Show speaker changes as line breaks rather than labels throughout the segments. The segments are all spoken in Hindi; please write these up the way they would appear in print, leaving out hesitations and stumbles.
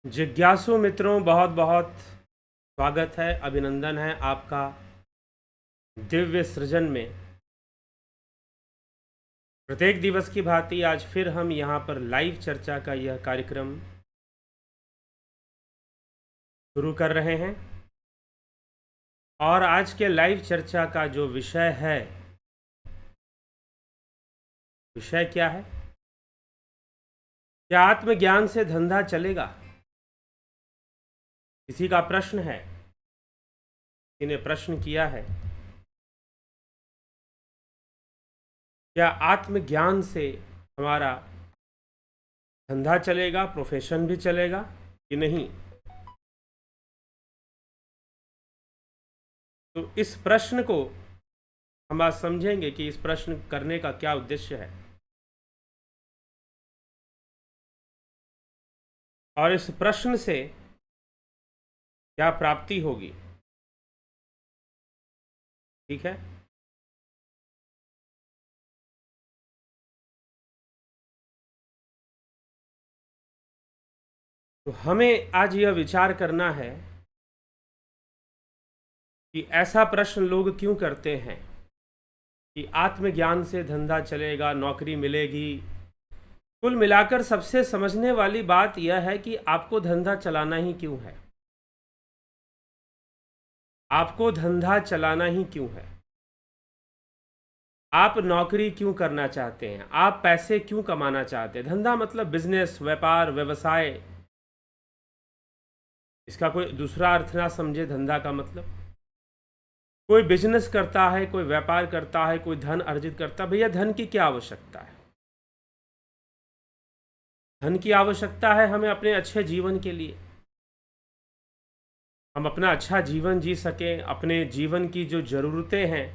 जिज्ञासु मित्रों, बहुत बहुत स्वागत है, अभिनंदन है आपका दिव्य सृजन में। प्रत्येक दिवस की भांति आज फिर हम यहाँ पर लाइव चर्चा का यह कार्यक्रम शुरू कर रहे हैं। और आज के लाइव चर्चा का जो विषय है, विषय क्या है? क्या आत्मज्ञान से धंधा चलेगा? किसी का प्रश्न है, किसी ने प्रश्न किया है, क्या आत्मज्ञान से हमारा धंधा चलेगा, प्रोफेशन भी चलेगा कि नहीं? तो इस प्रश्न को हम आज समझेंगे कि इस प्रश्न करने का क्या उद्देश्य है और इस प्रश्न से क्या प्राप्ति होगी। ठीक है, तो हमें आज यह विचार करना है कि ऐसा प्रश्न लोग क्यों करते हैं कि आत्मज्ञान से धंधा चलेगा, नौकरी मिलेगी। कुल मिलाकर सबसे समझने वाली बात यह है कि आपको धंधा चलाना ही क्यों है। आपको धंधा चलाना ही क्यों है। आप नौकरी क्यों करना चाहते हैं, आप पैसे क्यों कमाना चाहते हैं। धंधा मतलब बिजनेस, व्यापार, व्यवसाय। इसका कोई दूसरा अर्थ ना समझे। धंधा का मतलब कोई बिजनेस करता है, कोई व्यापार करता है, कोई धन अर्जित करता है। भैया धन की क्या आवश्यकता है? धन की आवश्यकता है हमें अपने अच्छे जीवन के लिए। हम अपना अच्छा जीवन जी सकें, अपने जीवन की जो ज़रूरतें हैं,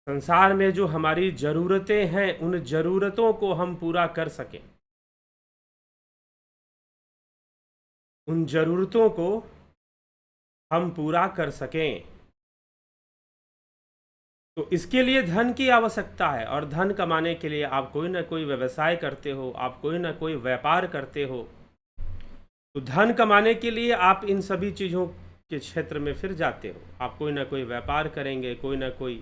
संसार में जो हमारी ज़रूरतें हैं, उन ज़रूरतों को हम पूरा कर सकें। उन ज़रूरतों को हम पूरा कर सकें, तो इसके लिए धन की आवश्यकता है। और धन कमाने के लिए आप कोई ना कोई व्यवसाय करते हो, आप कोई ना कोई व्यापार करते हो। तो धन कमाने के लिए आप इन सभी चीज़ों के क्षेत्र में फिर जाते हो। आप कोई ना कोई व्यापार करेंगे, कोई ना कोई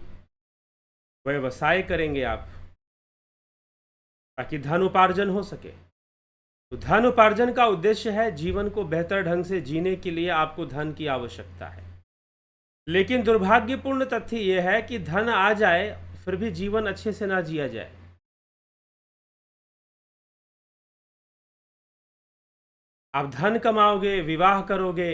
व्यवसाय करेंगे आप, ताकि धन उपार्जन हो सके। तो धन उपार्जन का उद्देश्य है जीवन को बेहतर ढंग से जीने के लिए आपको धन की आवश्यकता है। लेकिन दुर्भाग्यपूर्ण तथ्य यह है कि धन आ जाए फिर भी जीवन अच्छे से ना जिया जाए। आप धन कमाओगे, विवाह करोगे,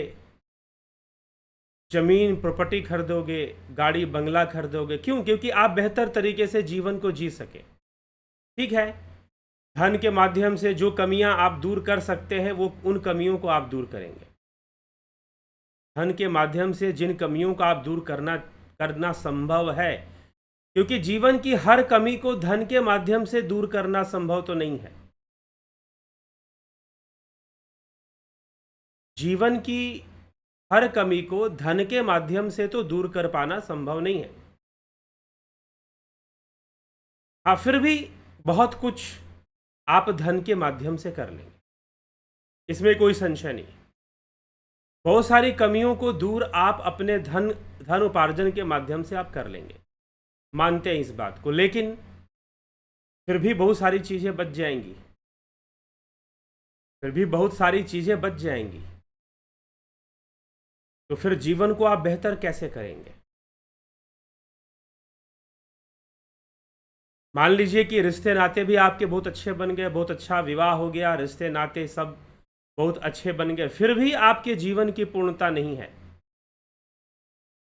जमीन प्रॉपर्टी खरीदोगे, गाड़ी बंगला खरीदोगे। क्यों? क्योंकि आप बेहतर तरीके से जीवन को जी सके। ठीक है, धन के माध्यम से जो कमियां आप दूर कर सकते हैं, वो उन कमियों को आप दूर करेंगे। धन के माध्यम से जिन कमियों का आप दूर करना संभव है, क्योंकि जीवन की हर कमी को धन के माध्यम से दूर करना संभव तो नहीं है। जीवन की हर कमी को धन के माध्यम से तो दूर कर पाना संभव नहीं है। हाँ, फिर भी बहुत कुछ आप धन के माध्यम से कर लेंगे, इसमें कोई संशय नहीं। बहुत सारी कमियों को दूर आप अपने धन उपार्जन के माध्यम से आप कर लेंगे, मानते हैं इस बात को। लेकिन फिर भी बहुत सारी चीज़ें बच जाएंगी, फिर भी बहुत सारी चीज़ें बच जाएंगी। तो फिर जीवन को आप बेहतर कैसे करेंगे? मान लीजिए कि रिश्ते नाते भी आपके बहुत अच्छे बन गए, बहुत अच्छा विवाह हो गया, रिश्ते नाते सब बहुत अच्छे बन गए, फिर भी आपके जीवन की पूर्णता नहीं है।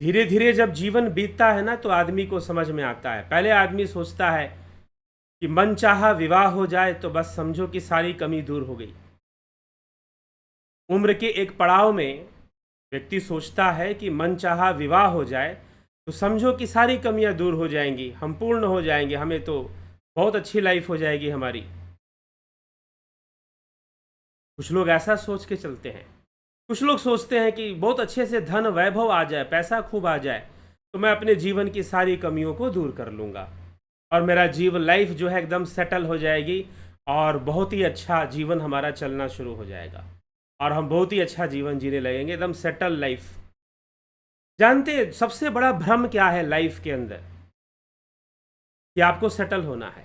धीरे धीरे जब जीवन बीतता है ना, तो आदमी को समझ में आता है। पहले आदमी सोचता है कि मनचाहा विवाह हो जाए तो बस समझो कि सारी कमी दूर हो गई। उम्र के एक पड़ाव में व्यक्ति सोचता है कि मनचाहा विवाह हो जाए तो समझो कि सारी कमियां दूर हो जाएंगी, हम पूर्ण हो जाएंगे, हमें तो बहुत अच्छी लाइफ हो जाएगी हमारी। कुछ लोग ऐसा सोच के चलते हैं। कुछ लोग सोचते हैं कि बहुत अच्छे से धन वैभव आ जाए, पैसा खूब आ जाए, तो मैं अपने जीवन की सारी कमियों को दूर कर लूँगा और मेरा जीवन लाइफ जो है एकदम सेटल हो जाएगी और बहुत ही अच्छा जीवन हमारा चलना शुरू हो जाएगा और हम बहुत ही अच्छा जीवन जीने लगेंगे, एकदम सेटल लाइफ। जानते हैं सबसे बड़ा भ्रम क्या है लाइफ के अंदर? कि आपको सेटल होना है।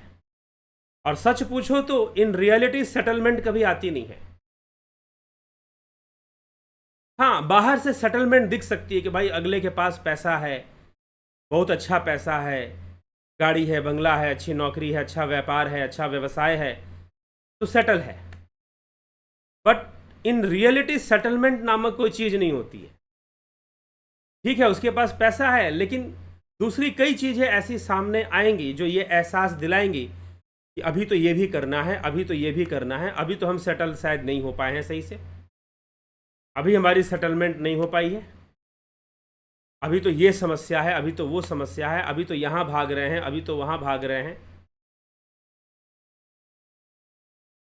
और सच पूछो तो इन रियलिटी सेटलमेंट कभी आती नहीं है। हाँ, बाहर से सेटलमेंट दिख सकती है कि भाई अगले के पास पैसा है, बहुत अच्छा पैसा है, गाड़ी है, बंगला है, अच्छी नौकरी है, अच्छा व्यापार है, अच्छा व्यवसाय है, तो सेटल है। बट इन रियलिटी सेटलमेंट नामक कोई चीज़ नहीं होती है। ठीक है, उसके पास पैसा है, लेकिन दूसरी कई चीज़ें ऐसी सामने आएंगी जो ये एहसास दिलाएंगी कि अभी तो ये भी करना है, अभी तो ये भी करना है, अभी तो हम सेटल शायद नहीं हो पाए हैं सही से, अभी हमारी सेटलमेंट नहीं हो पाई है, अभी तो ये समस्या है, अभी तो वो समस्या है, अभी तो यहाँ भाग रहे हैं, अभी तो वहाँ भाग रहे हैं।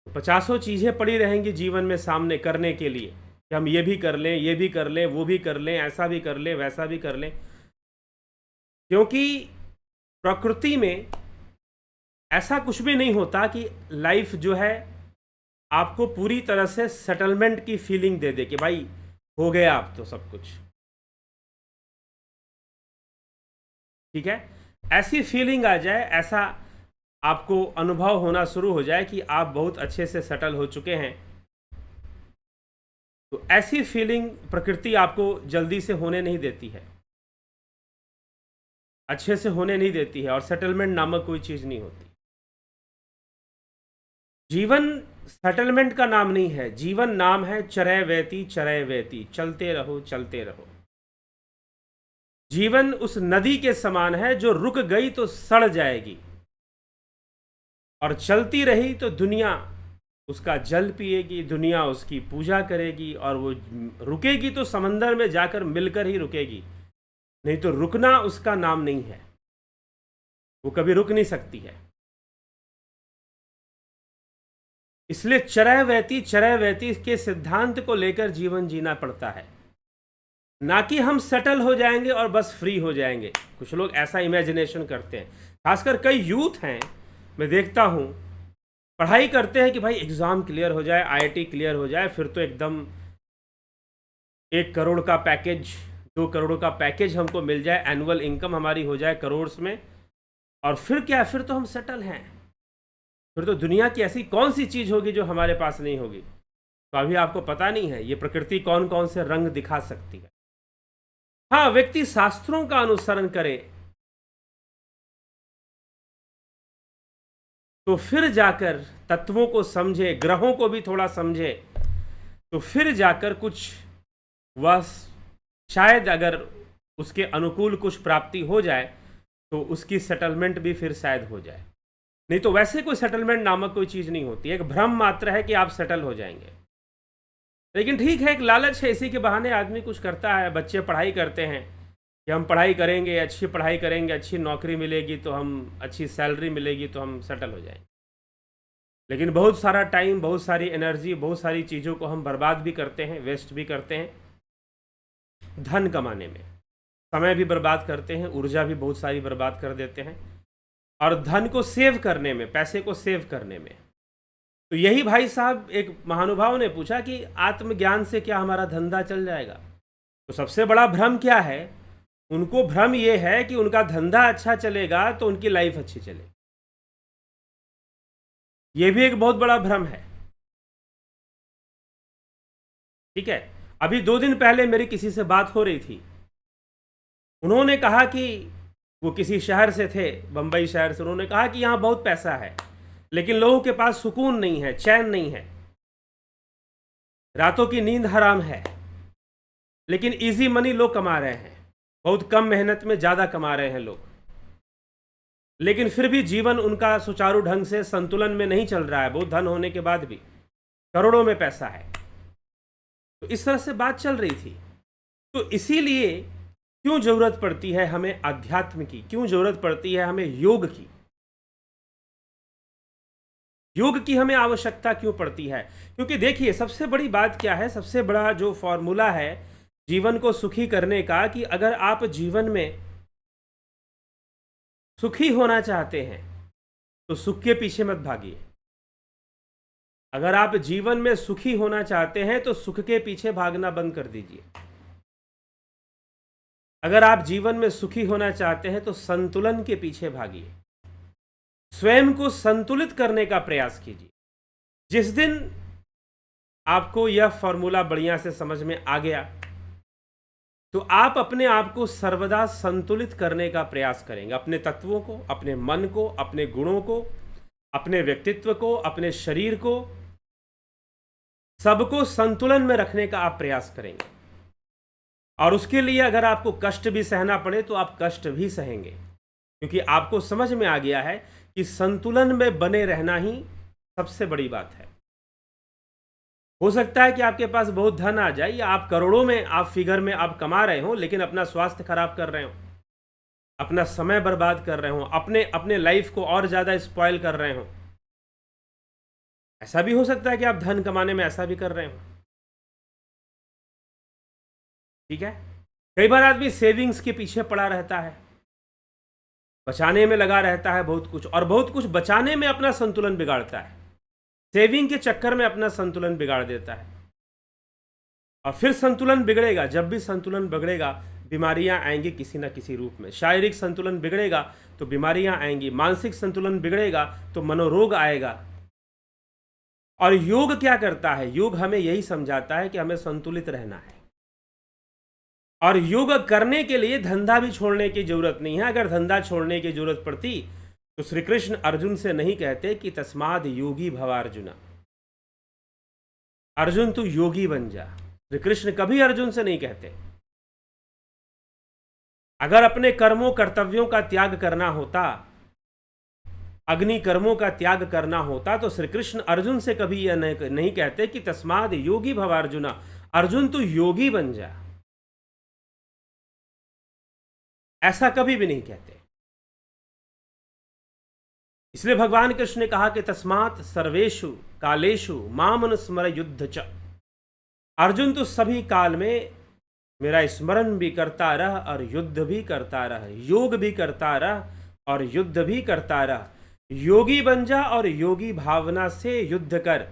तो पचासों चीज़ें पड़ी रहेंगी जीवन में सामने करने के लिए कि हम ये भी कर लें, ये भी कर लें, वो भी कर लें, ऐसा भी कर लें, वैसा भी कर लें। क्योंकि प्रकृति में ऐसा कुछ भी नहीं होता कि लाइफ जो है आपको पूरी तरह से सेटलमेंट की फीलिंग दे दे कि भाई हो गया अब तो सब कुछ। ठीक है, ऐसी फीलिंग आ जाए, ऐसा आपको अनुभव होना शुरू हो जाए कि आप बहुत अच्छे से सेटल हो चुके हैं, तो ऐसी फीलिंग प्रकृति आपको जल्दी से होने नहीं देती है, अच्छे से होने नहीं देती है, और सेटलमेंट नामक कोई चीज़ नहीं होती। जीवन सेटलमेंट का नाम नहीं है, जीवन नाम है चरय वैती, चलते रहो चलते रहो। जीवन उस नदी के समान है जो रुक गई तो सड़ जाएगी, और चलती रही तो दुनिया उसका जल पिएगी, दुनिया उसकी पूजा करेगी, और वो रुकेगी तो समंदर में जाकर मिलकर ही रुकेगी, नहीं तो रुकना उसका नाम नहीं है, वो कभी रुक नहीं सकती है। इसलिए चरय वैती के सिद्धांत को लेकर जीवन जीना पड़ता है, ना कि हम सेटल हो जाएंगे और बस फ्री हो जाएंगे। कुछ लोग ऐसा इमेजिनेशन करते हैं, खासकर कई यूथ हैं, मैं देखता हूँ, पढ़ाई करते हैं कि भाई एग्ज़ाम क्लियर हो जाए, आईआईटी क्लियर हो जाए, फिर तो एकदम 1 करोड़ का पैकेज, 2 करोड़ का पैकेज हमको मिल जाए, एनुअल इनकम हमारी हो जाए करोड़्स में, और फिर क्या, फिर तो हम सेटल हैं, फिर तो दुनिया की ऐसी कौन सी चीज़ होगी जो हमारे पास नहीं होगी। तो अभी आपको पता नहीं है ये प्रकृति कौन कौन से रंग दिखा सकती है। हाँ, व्यक्ति शास्त्रों का अनुसरण करे तो फिर जाकर तत्वों को समझे, ग्रहों को भी थोड़ा समझे, तो फिर जाकर कुछ वह शायद अगर उसके अनुकूल कुछ प्राप्ति हो जाए तो उसकी सेटलमेंट भी फिर शायद हो जाए। नहीं तो वैसे कोई सेटलमेंट नामक कोई चीज़ नहीं होती, एक भ्रम मात्र है कि आप सेटल हो जाएंगे। लेकिन ठीक है, एक लालच है, इसी के बहाने आदमी कुछ करता है। बच्चे पढ़ाई करते हैं कि हम पढ़ाई करेंगे, अच्छी पढ़ाई करेंगे, अच्छी नौकरी मिलेगी तो हम, अच्छी सैलरी मिलेगी तो हम सेटल हो जाएंगे। लेकिन बहुत सारा टाइम, बहुत सारी एनर्जी, बहुत सारी चीज़ों को हम बर्बाद भी करते हैं, वेस्ट भी करते हैं धन कमाने में, समय भी बर्बाद करते हैं, ऊर्जा भी बहुत सारी बर्बाद कर देते हैं, और धन को सेव करने में, पैसे को सेव करने में। तो यही भाई साहब, एक महानुभाव ने पूछा कि आत्मज्ञान से क्या हमारा धंधा चल जाएगा? तो सबसे बड़ा भ्रम क्या है? उनको भ्रम ये है कि उनका धंधा अच्छा चलेगा तो उनकी लाइफ अच्छी चलेगी। ये भी एक बहुत बड़ा भ्रम है। ठीक है, अभी 2 दिन पहले मेरी किसी से बात हो रही थी, उन्होंने कहा कि वो किसी शहर से थे, बंबई शहर से, उन्होंने कहा कि यहाँ बहुत पैसा है लेकिन लोगों के पास सुकून नहीं है, चैन नहीं है, रातों की नींद हराम है, लेकिन इजी मनी लोग कमा रहे हैं, बहुत कम मेहनत में ज़्यादा कमा रहे हैं लोग, लेकिन फिर भी जीवन उनका सुचारू ढंग से संतुलन में नहीं चल रहा है, बहुत धन होने के बाद भी, करोड़ों में पैसा है। तो इस तरह से बात चल रही थी। तो इसीलिए क्यों ज़रूरत पड़ती है हमें अध्यात्म की, क्यों ज़रूरत पड़ती है हमें योग की, योग की हमें आवश्यकता क्यों पड़ती है? क्योंकि देखिए, सबसे बड़ी बात क्या है, सबसे बड़ा जो फॉर्मूला है जीवन को सुखी करने का, कि अगर आप जीवन में सुखी होना चाहते हैं तो सुख के पीछे मत भागिए, अगर आप जीवन में सुखी होना चाहते हैं तो सुख के पीछे भागना बंद कर दीजिए। अगर आप जीवन में सुखी होना चाहते हैं तो संतुलन के पीछे भागिए, स्वयं को संतुलित करने का प्रयास कीजिए। जिस दिन आपको यह फॉर्मूला बढ़िया से समझ में आ गया तो आप अपने आप को सर्वदा संतुलित करने का प्रयास करेंगे, अपने तत्वों को, अपने मन को, अपने गुणों को, अपने व्यक्तित्व को, अपने शरीर को, सबको संतुलन में रखने का आप प्रयास करेंगे। और उसके लिए अगर आपको कष्ट भी सहना पड़े तो आप कष्ट भी सहेंगे, क्योंकि आपको समझ में आ गया है कि संतुलन में बने रहना ही सबसे बड़ी बात है। हो सकता है कि आपके पास बहुत धन आ जाए या आप करोड़ों में, आप फिगर में आप कमा रहे हो, लेकिन अपना स्वास्थ्य खराब कर रहे हो, अपना समय बर्बाद कर रहे हो, अपने लाइफ को और ज़्यादा स्पॉइल कर रहे हो। ऐसा भी हो सकता है कि आप धन कमाने में ऐसा भी कर रहे हो। ठीक है, कई बार आदमी सेविंग्स के पीछे पड़ा रहता है, बचाने में लगा रहता है बहुत कुछ, और बहुत कुछ बचाने में अपना संतुलन बिगाड़ता है, सेविंग के चक्कर में अपना संतुलन बिगाड़ देता है। और फिर संतुलन बिगड़ेगा, जब भी संतुलन बिगड़ेगा बीमारियां आएंगी किसी ना किसी रूप में। शारीरिक संतुलन बिगड़ेगा तो बीमारियां आएंगी, मानसिक संतुलन बिगड़ेगा तो मनोरोग आएगा। और योग क्या करता है? योग हमें यही समझाता है कि हमें संतुलित रहना है। और योग करने के लिए धंधा भी छोड़ने की जरूरत नहीं है। अगर धंधा छोड़ने की जरूरत पड़ती तो श्री कृष्ण अर्जुन से नहीं कहते कि तस्माद योगी भव अर्जुना, अर्जुन तू योगी बन जा। श्री कृष्ण कभी अर्जुन से नहीं कहते। अगर अपने कर्मों कर्तव्यों का त्याग करना होता, अग्नि कर्मों का त्याग करना होता, तो श्री कृष्ण अर्जुन से कभी यह नहीं कहते कि तस्माद योगी भव अर्जुना, अर्जुन तू योगी बन जा। ऐसा कभी भी नहीं कहते। इसलिए भगवान कृष्ण ने कहा कि तस्मात् सर्वेषु कालेषु माम अनुस्मर युद्ध च, अर्जुन तो सभी काल में मेरा स्मरण भी करता रह और युद्ध भी करता रह, योग भी करता रह और युद्ध भी करता रह। योगी बन जा और योगी भावना से युद्ध कर।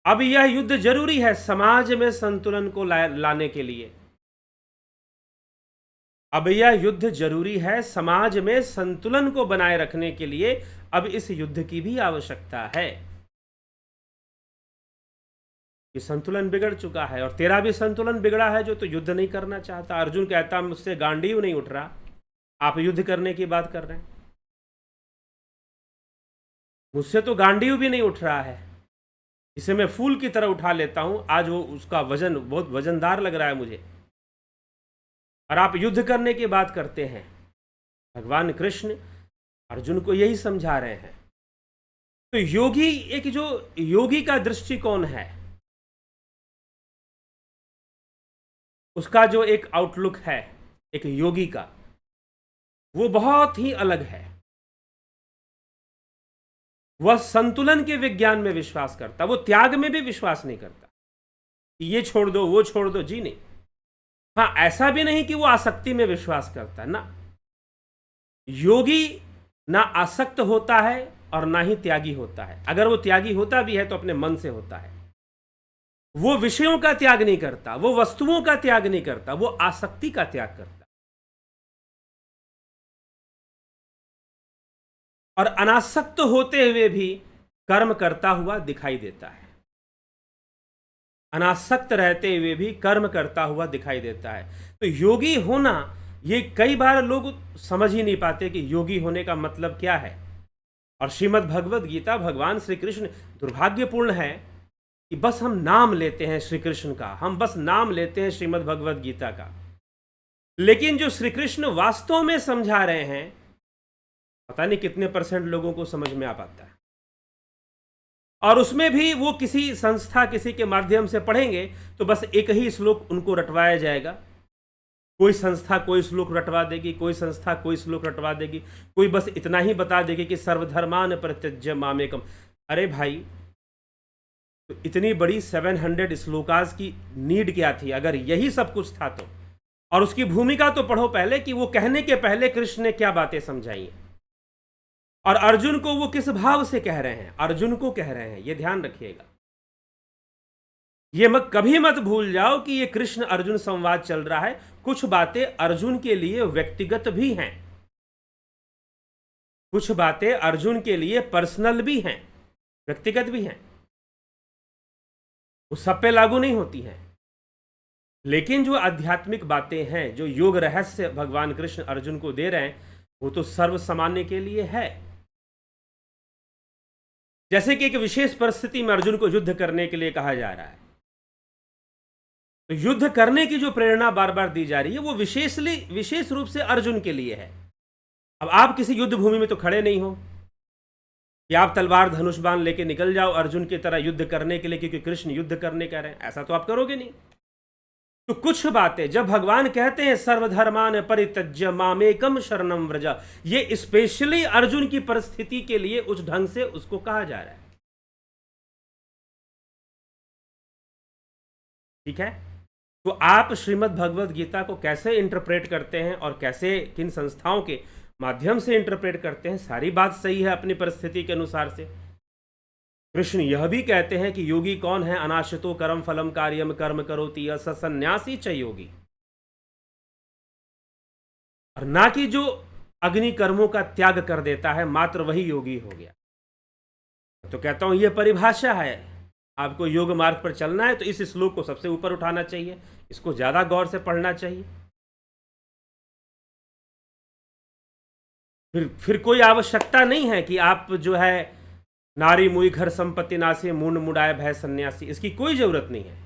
अब यह युद्ध जरूरी है समाज में संतुलन को लाने के लिए। अब यह युद्ध जरूरी है समाज में संतुलन को बनाए रखने के लिए। अब इस युद्ध की भी आवश्यकता है कि संतुलन बिगड़ चुका है, और तेरा भी संतुलन बिगड़ा है जो तो युद्ध नहीं करना चाहता। अर्जुन कहता मुझसे गांडीव नहीं उठ रहा, आप युद्ध करने की बात कर रहे हैं। मुझसे तो गांडीव भी नहीं उठ रहा है, इसे मैं फूल की तरह उठा लेता हूं। आज वो उसका वजन बहुत वजनदार लग रहा है मुझे, और आप युद्ध करने की बात करते हैं। भगवान कृष्ण अर्जुन को यही समझा रहे हैं। तो योगी, एक जो योगी का दृष्टिकोण है, उसका जो एक आउटलुक है एक योगी का, वो बहुत ही अलग है। वह संतुलन के विज्ञान में विश्वास करता, वो त्याग में भी विश्वास नहीं करता कि ये छोड़ दो वो छोड़ दो, जी नहीं। हाँ, ऐसा भी नहीं कि वो आसक्ति में विश्वास करता ना। योगी ना आसक्त होता है और ना ही त्यागी होता है। अगर वो त्यागी होता भी है तो अपने मन से होता है। वो विषयों का त्याग नहीं करता, वो वस्तुओं का त्याग नहीं करता, वो आसक्ति का त्याग करता। और अनासक्त होते हुए भी कर्म करता हुआ दिखाई देता है। अनासक्त रहते हुए भी कर्म करता हुआ दिखाई देता है। तो योगी होना, ये कई बार लोग समझ ही नहीं पाते कि योगी होने का मतलब क्या है। और श्रीमद् भगवद गीता, भगवान श्री कृष्ण, दुर्भाग्यपूर्ण है कि बस हम नाम लेते हैं श्री कृष्ण का, हम बस नाम लेते हैं श्रीमद् भगवद गीता का, लेकिन जो श्री कृष्ण वास्तव में समझा रहे हैं पता नहीं कितने % लोगों को समझ में आ पाता है। और उसमें भी वो किसी संस्था, किसी के माध्यम से पढ़ेंगे तो बस एक ही श्लोक उनको रटवाया जाएगा। कोई संस्था कोई श्लोक रटवा देगी, कोई संस्था कोई श्लोक रटवा देगी, कोई बस इतना ही बता देगी कि सर्वधर्मान परित्यज्य मामेकम। अरे भाई, तो इतनी बड़ी 700 श्लोकास की नीड क्या थी अगर यही सब कुछ था तो? और उसकी भूमिका तो पढ़ो पहले कि वो कहने के पहले कृष्ण ने क्या बातें समझाई हैं। और अर्जुन को वो किस भाव से कह रहे हैं, अर्जुन को कह रहे हैं, ये ध्यान रखिएगा। ये कभी मत भूल जाओ कि ये कृष्ण अर्जुन संवाद चल रहा है। कुछ बातें अर्जुन के लिए व्यक्तिगत भी हैं, कुछ बातें अर्जुन के लिए पर्सनल भी हैं, व्यक्तिगत भी हैं, वो सब पे लागू नहीं होती हैं। लेकिन जो आध्यात्मिक बातें हैं, जो योग रहस्य भगवान कृष्ण अर्जुन को दे रहे हैं, वो तो सर्व सामान्य के लिए है। जैसे कि एक विशेष परिस्थिति में अर्जुन को युद्ध करने के लिए कहा जा रहा है, तो युद्ध करने की जो प्रेरणा बार बार दी जा रही है वो विशेष रूप से अर्जुन के लिए है। अब आप किसी युद्ध भूमि में तो खड़े नहीं हो कि आप तलवार धनुष बाण लेके निकल जाओ अर्जुन की तरह युद्ध करने के लिए, क्योंकि कृष्ण युद्ध करने कह रहे हैं, ऐसा तो आप करोगे नहीं। तो कुछ बातें जब भगवान कहते हैं सर्वधर्मान परित्यज्य मामेकम शरणम व्रज, ये स्पेशली अर्जुन की परिस्थिति के लिए उस ढंग से उसको कहा जा रहा है। ठीक है, तो आप श्रीमद् भगवद गीता को कैसे इंटरप्रेट करते हैं और कैसे किन संस्थाओं के माध्यम से इंटरप्रेट करते हैं, सारी बात सही है अपनी परिस्थिति के अनुसार से। कृष्ण यह भी कहते हैं कि योगी कौन है, अनाश्रितो कर्म फलम कार्यम कर्म करोति स सन्यासी च योगी, और ना कि जो अग्नि कर्मों का त्याग कर देता है मात्र वही योगी हो गया। तो कहता हूं यह परिभाषा है, आपको योग मार्ग पर चलना है तो इस श्लोक को सबसे ऊपर उठाना चाहिए, इसको ज्यादा गौर से पढ़ना चाहिए। फिर कोई आवश्यकता नहीं है कि आप जो है नारी मुई घर संपत्ति नासी मुंड मुड़ाए भय सन्यासी, इसकी कोई जरूरत नहीं है।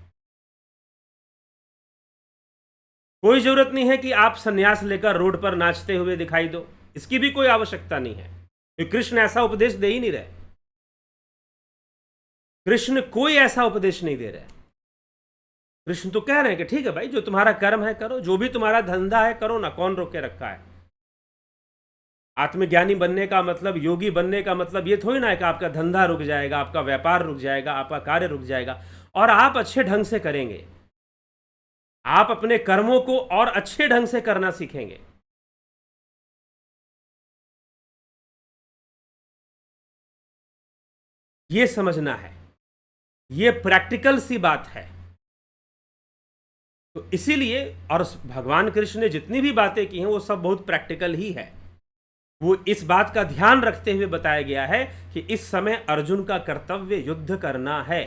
कोई जरूरत नहीं है कि आप सन्यास लेकर रोड पर नाचते हुए दिखाई दो, इसकी भी कोई आवश्यकता नहीं है, क्योंकि कृष्ण ऐसा उपदेश दे ही नहीं रहे। कृष्ण कोई ऐसा उपदेश नहीं दे रहे। कृष्ण तो कह रहे हैं कि ठीक है भाई, जो तुम्हारा कर्म है करो, जो भी तुम्हारा धंधा है करो ना, कौन रोक के रखा है। आत्मज्ञानी बनने का मतलब, योगी बनने का मतलब ये थोड़ी ना है कि आपका धंधा रुक जाएगा, आपका व्यापार रुक जाएगा, आपका कार्य रुक जाएगा और आप अच्छे ढंग से करेंगे। आप अपने कर्मों को और अच्छे ढंग से करना सीखेंगे। ये समझना है, ये प्रैक्टिकल सी बात है। तो इसीलिए, और भगवान कृष्ण ने जितनी भी बातें की हैं वो सब बहुत प्रैक्टिकल ही है। वो इस बात का ध्यान रखते हुए बताया गया है कि इस समय अर्जुन का कर्तव्य युद्ध करना है,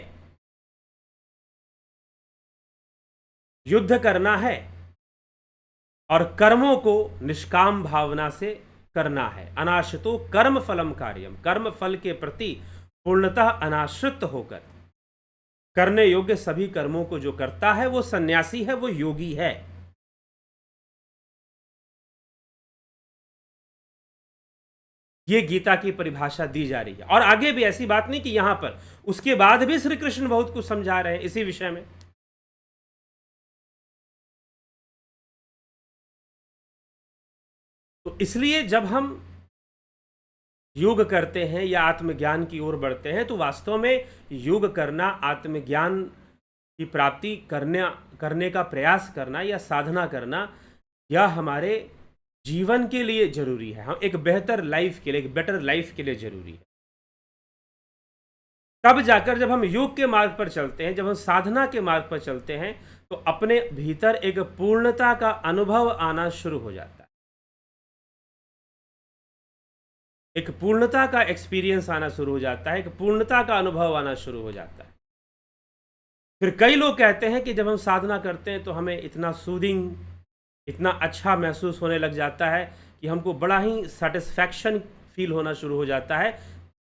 युद्ध करना है और कर्मों को निष्काम भावना से करना है। अनाश्रितो कर्म फलम कार्यम, कर्म फल के प्रति पूर्णतः अनाश्रित होकर करने योग्य सभी कर्मों को जो करता है वो सन्यासी है, वो योगी है। ये गीता की परिभाषा दी जा रही है। और आगे भी ऐसी बात नहीं कि यहां पर, उसके बाद भी श्री कृष्ण बहुत कुछ समझा रहे हैं इसी विषय में। तो इसलिए जब हम योग करते हैं या आत्मज्ञान की ओर बढ़ते हैं तो वास्तव में योग करना, आत्मज्ञान की प्राप्ति करने का प्रयास करना या साधना करना, यह हमारे जीवन के लिए जरूरी है। हम एक बेहतर लाइफ के लिए, एक बेटर लाइफ के लिए जरूरी है। तब जाकर जब हम योग के मार्ग पर चलते हैं, जब हम साधना के मार्ग पर चलते हैं, तो अपने भीतर एक पूर्णता का अनुभव आना शुरू हो जाता है, एक पूर्णता का एक्सपीरियंस आना शुरू हो जाता है, एक पूर्णता का अनुभव आना शुरू हो जाता है। फिर कई लोग कहते हैं कि जब हम साधना करते हैं तो हमें इतना सूदिंग, इतना अच्छा महसूस होने लग जाता है कि हमको बड़ा ही सेटिस्फैक्शन फील होना शुरू हो जाता है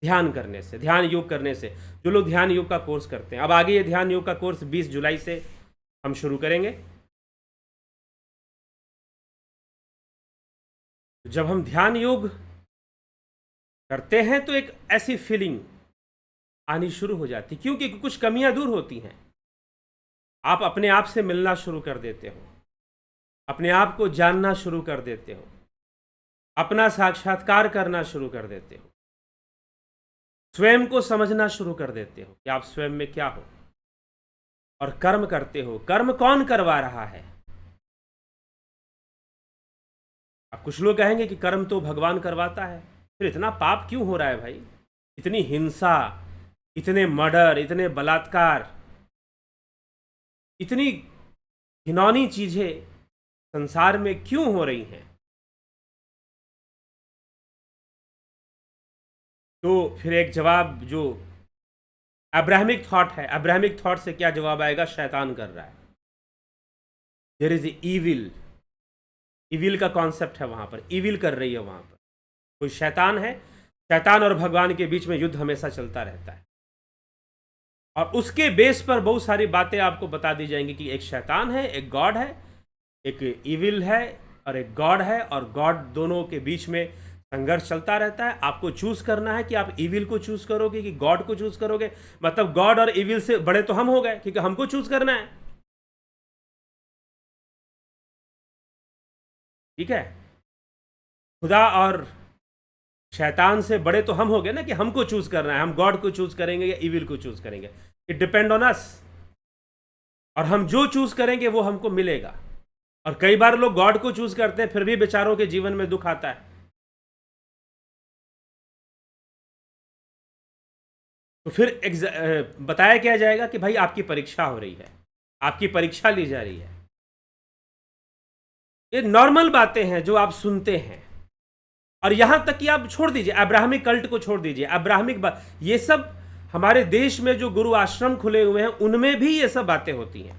ध्यान करने से, ध्यान योग करने से। जो लोग ध्यान योग का कोर्स करते हैं, अब आगे ये ध्यान योग का कोर्स 20 जुलाई से हम शुरू करेंगे। जब हम ध्यान योग करते हैं तो एक ऐसी फीलिंग आनी शुरू हो जाती, क्योंकि कुछ कमियां दूर होती हैं। आप अपने आप से मिलना शुरू कर देते हो, अपने आप को जानना शुरू कर देते हो, अपना साक्षात्कार करना शुरू कर देते हो, स्वयं को समझना शुरू कर देते हो कि आप स्वयं में क्या हो, और कर्म करते हो। कर्म कौन करवा रहा है? अब कुछ लोग कहेंगे कि कर्म तो भगवान करवाता है, फिर इतना पाप क्यों हो रहा है भाई? इतनी हिंसा, इतने मर्डर, इतने बलात्कार, इतनी घिनौनी चीजें संसार में क्यों हो रही हैं? तो फिर एक जवाब जो अब्राहमिक थॉट है, अब्राहमिक थॉट से क्या जवाब आएगा? शैतान कर रहा है। देयर इज ईविल, ईविल का कॉन्सेप्ट है वहां पर, ईविल कर रही है वहां पर, कोई शैतान है। शैतान और भगवान के बीच में युद्ध हमेशा चलता रहता है, और उसके बेस पर बहुत सारी बातें आपको बता दी जाएंगी कि एक शैतान है, एक गॉड है, एक ईविल है और एक गॉड है, और गॉड दोनों के बीच में संघर्ष चलता रहता है। आपको चूज करना है कि आप ईविल को चूज करोगे कि गॉड को चूज करोगे। मतलब गॉड और ईविल से बड़े तो हम हो गए, क्योंकि हमको चूज करना है। ठीक है, खुदा और शैतान से बड़े तो हम हो गए ना, कि हमको चूज करना है, हम गॉड को चूज करेंगे या ईविल को चूज करेंगे। इट डिपेंड ऑन अस, और हम जो चूज करेंगे वो हमको मिलेगा। और कई बार लोग गॉड को चूज करते हैं, फिर भी बेचारों के जीवन में दुख आता है। तो फिर बताया क्या जाएगा कि भाई आपकी परीक्षा हो रही है, आपकी परीक्षा ली जा रही है। ये नॉर्मल बातें हैं जो आप सुनते हैं, और यहां तक कि आप छोड़ दीजिए, अब्राहमिक कल्ट को छोड़ दीजिए, अब्राहमिक बात, ये सब हमारे देश में जो गुरु आश्रम खुले हुए हैं उनमें भी ये सब बातें होती हैं,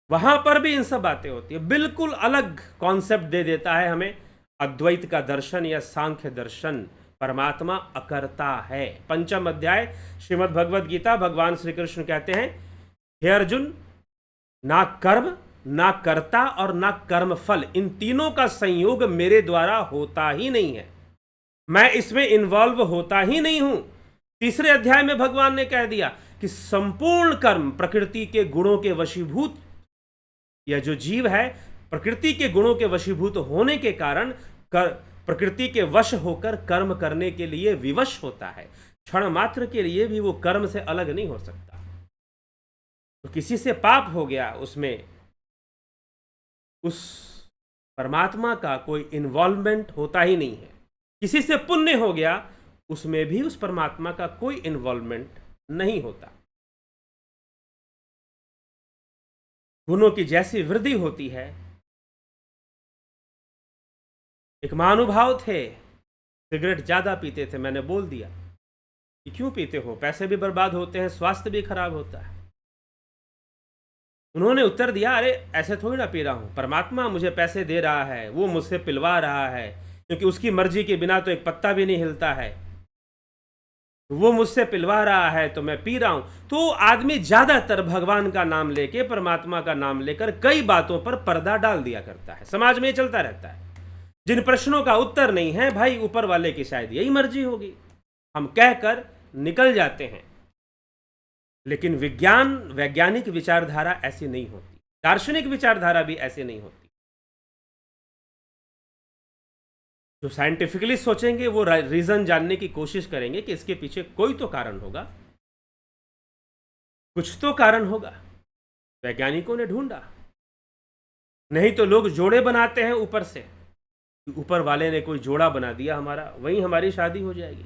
वहां पर भी इन सब बातें होती है। बिल्कुल अलग कॉन्सेप्ट दे देता है हमें अद्वैत का दर्शन या सांख्य दर्शन। परमात्मा अकर्ता है। 5वां अध्याय श्रीमद् भगवद गीता, भगवान श्री कृष्ण कहते हैं, हे अर्जुन, ना कर्म, ना कर्ता और ना कर्म फल, इन तीनों का संयोग मेरे द्वारा होता ही नहीं है, मैं इसमें इन्वॉल्व होता ही नहीं हूं। तीसरे अध्याय में भगवान ने कह दिया कि संपूर्ण कर्म प्रकृति के गुणों के वशीभूत, यह जो जीव है प्रकृति के गुणों के वशीभूत होने के कारण प्रकृति के वश होकर कर्म करने के लिए विवश होता है। क्षण मात्र के लिए भी वो कर्म से अलग नहीं हो सकता। तो किसी से पाप हो गया, उसमें उस परमात्मा का कोई इन्वॉल्वमेंट होता ही नहीं है। किसी से पुण्य हो गया, उसमें भी उस परमात्मा का कोई इन्वॉल्वमेंट नहीं होता। गुणों की जैसी वृद्धि होती है। एक महानुभाव थे, सिगरेट ज्यादा पीते थे, मैंने बोल दिया कि क्यों पीते हो, पैसे भी बर्बाद होते हैं, स्वास्थ्य भी खराब होता है। उन्होंने उत्तर दिया, अरे ऐसे थोड़ी ना पी रहा हूं, परमात्मा मुझे पैसे दे रहा है, वो मुझसे पिलवा रहा है, क्योंकि उसकी मर्जी के बिना तो एक पत्ता भी नहीं हिलता है, वो मुझसे पिलवा रहा है तो मैं पी रहा हूं। तो आदमी ज्यादातर भगवान का नाम लेके, परमात्मा का नाम लेकर कई बातों पर पर्दा डाल दिया करता है। समाज में चलता रहता है, जिन प्रश्नों का उत्तर नहीं है, भाई ऊपर वाले की शायद यही मर्जी होगी, हम कहकर निकल जाते हैं। लेकिन वैज्ञानिक विचारधारा ऐसी नहीं होती, दार्शनिक विचारधारा भी ऐसी नहीं होती। जो साइंटिफिकली सोचेंगे वो रीजन जानने की कोशिश करेंगे कि इसके पीछे कोई तो कारण होगा, कुछ तो कारण होगा। वैज्ञानिकों ने ढूंढा, नहीं तो लोग जोड़े बनाते हैं ऊपर से, ऊपर वाले ने कोई जोड़ा बना दिया हमारा, वहीं हमारी शादी हो जाएगी।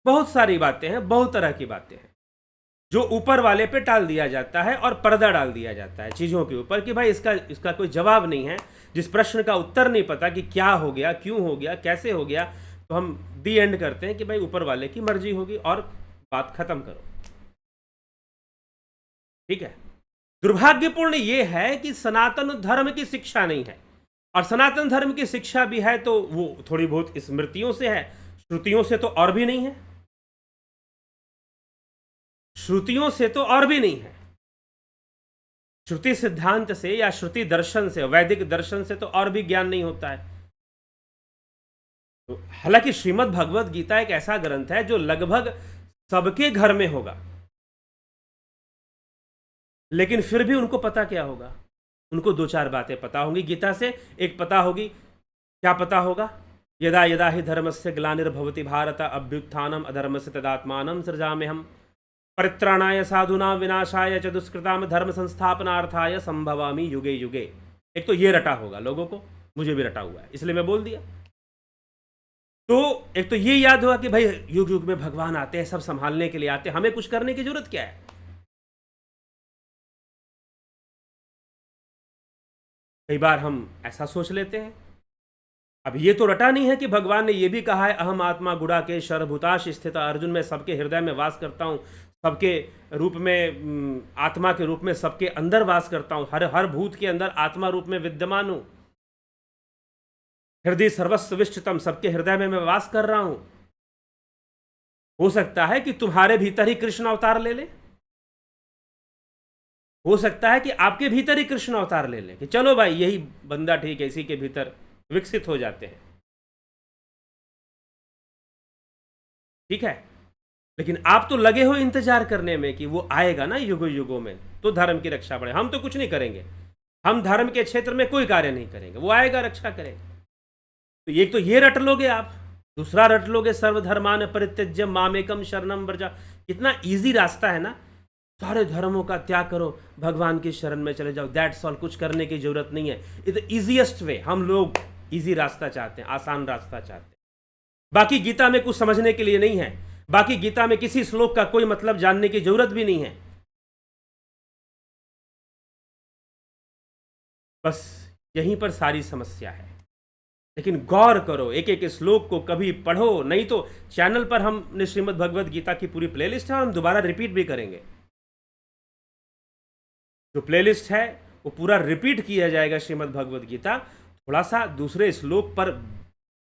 बहुत सारी बातें हैं, बहुत तरह की बातें हैं जो ऊपर वाले पे टाल दिया जाता है, और पर्दा डाल दिया जाता है चीज़ों के ऊपर कि भाई इसका कोई जवाब नहीं है। जिस प्रश्न का उत्तर नहीं पता कि क्या हो गया, क्यों हो गया, कैसे हो गया, तो हम दी एंड करते हैं कि भाई ऊपर वाले की मर्जी होगी और बात खत्म करो। ठीक है, दुर्भाग्यपूर्ण यह है कि सनातन धर्म की शिक्षा नहीं है, और सनातन धर्म की शिक्षा भी है तो वो थोड़ी बहुत स्मृतियों से है, श्रुतियों से तो और भी नहीं है, श्रुतियों से तो और भी नहीं है। श्रुति सिद्धांत से या श्रुति दर्शन से, वैदिक दर्शन से तो और भी ज्ञान नहीं होता है। तो हालांकि श्रीमद् भगवद गीता एक ऐसा ग्रंथ है जो लगभग सबके घर में होगा, लेकिन फिर भी उनको पता क्या होगा? उनको दो चार बातें पता होंगी गीता से। एक पता होगी, क्या पता होगा? यदा यदा हि धर्मस्य ग्लानिर्भवति भारत अभ्युत्थानम अधर्मस्य तदात्मानं सृजाम्यहम् परित्राणाय साधूनां विनाशाय च दुष्कृतां धर्म संस्थापनार्थाय संभवामि युगे युगे। एक तो ये रटा होगा लोगों को, मुझे भी रटा हुआ है, इसलिए मैं बोल दिया। तो एक तो ये याद हुआ कि भाई युग युग में भगवान आते हैं, सब संभालने के लिए आते हैं, हमें कुछ करने की जरूरत क्या है। कई बार हम ऐसा सोच लेते हैं। अब ये तो रटा नहीं है कि भगवान ने ये भी कहा है, अहम आत्मा गुड़ाकेश सर्वभूताश स्थित, अर्जुन मैं सबके हृदय में वास करता हूँ, सबके रूप में आत्मा के रूप में सबके अंदर वास करता हूँ, हर हर भूत के अंदर आत्मा रूप में विद्यमान हूँ, हृदय सर्वस्व विष्टतम, सबके हृदय में मैं वास कर रहा हूं। हो सकता है कि तुम्हारे भीतर ही कृष्ण अवतार ले ले, हो सकता है कि आपके भीतर ही कृष्ण अवतार ले ले कि चलो भाई यही बंदा ठीक है, इसी के भीतर विकसित हो जाते हैं, ठीक है। लेकिन आप तो लगे हो इंतजार करने में कि वो आएगा ना युगों युगों में, तो धर्म की रक्षा पड़े। हम तो कुछ नहीं करेंगे, हम धर्म के क्षेत्र में कोई कार्य नहीं करेंगे, वो आएगा रक्षा करेगा। तो एक तो ये रट लोगे आप, दूसरा रट लोगे सर्वधर्मान परित्यज्य मामेकम शरणम व्रज। कितना इजी रास्ता है ना, सारे धर्मों का त्याग करो, भगवान की शरण में चले जाओ, दैट्स ऑल, कुछ करने की जरूरत नहीं है। It the easiest way. हम लोग इजी रास्ता चाहते हैं, आसान रास्ता चाहते हैं। बाकी गीता में कुछ समझने के लिए नहीं है, बाकी गीता में किसी श्लोक का कोई मतलब जानने की जरूरत भी नहीं है। बस यहीं पर सारी समस्या है। लेकिन गौर करो, एक एक श्लोक को कभी पढ़ो, नहीं तो चैनल पर हमने श्रीमद् भगवद गीता की पूरी प्लेलिस्ट है और हम दोबारा रिपीट भी करेंगे। जो प्लेलिस्ट है वो पूरा रिपीट किया जाएगा श्रीमद् भगवद गीता। थोड़ा सा दूसरे श्लोक पर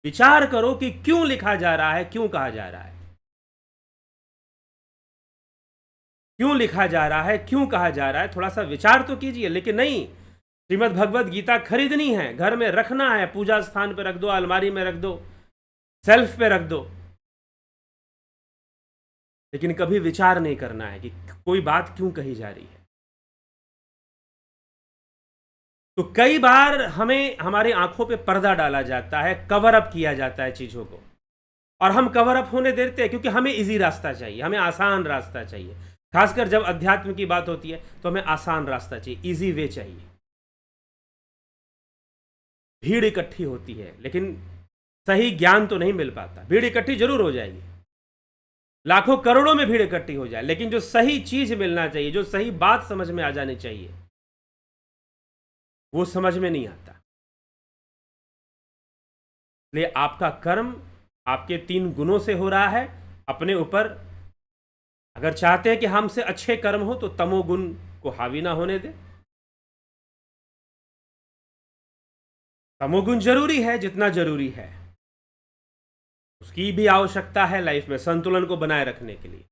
विचार करो कि क्यों लिखा जा रहा है, क्यों कहा जा रहा है, क्यों लिखा जा रहा है, क्यों कहा जा रहा है, थोड़ा सा विचार तो कीजिए। लेकिन नहीं, श्रीमद् भगवद गीता खरीदनी है, घर में रखना है, पूजा स्थान पे रख दो, अलमारी में रख दो, सेल्फ पे रख दो, लेकिन कभी विचार नहीं करना है कि कोई बात क्यों कही जा रही है। तो कई बार हमें हमारी आंखों पे पर्दा डाला जाता है, कवर अप किया जाता है चीजों को, और हम कवर अप होने देते हैं क्योंकि हमें इजी रास्ता चाहिए, हमें आसान रास्ता चाहिए। खासकर जब अध्यात्म की बात होती है तो हमें आसान रास्ता चाहिए, इजी वे चाहिए। भीड़ इकट्ठी होती है लेकिन सही ज्ञान तो नहीं मिल पाता। भीड़ इकट्ठी जरूर हो जाएगी, लाखों करोड़ों में भीड़ इकट्ठी हो जाए, लेकिन जो सही चीज मिलना चाहिए, जो सही बात समझ में आ जानी चाहिए, वो समझ में नहीं आता। इसलिए आपका कर्म आपके 3 गुणों से हो रहा है। अपने ऊपर अगर चाहते हैं कि हमसे अच्छे कर्म हो तो तमोगुण को हावी ना होने दे। तमोगुण जरूरी है, जितना जरूरी है उसकी भी आवश्यकता है लाइफ में संतुलन को बनाए रखने के लिए।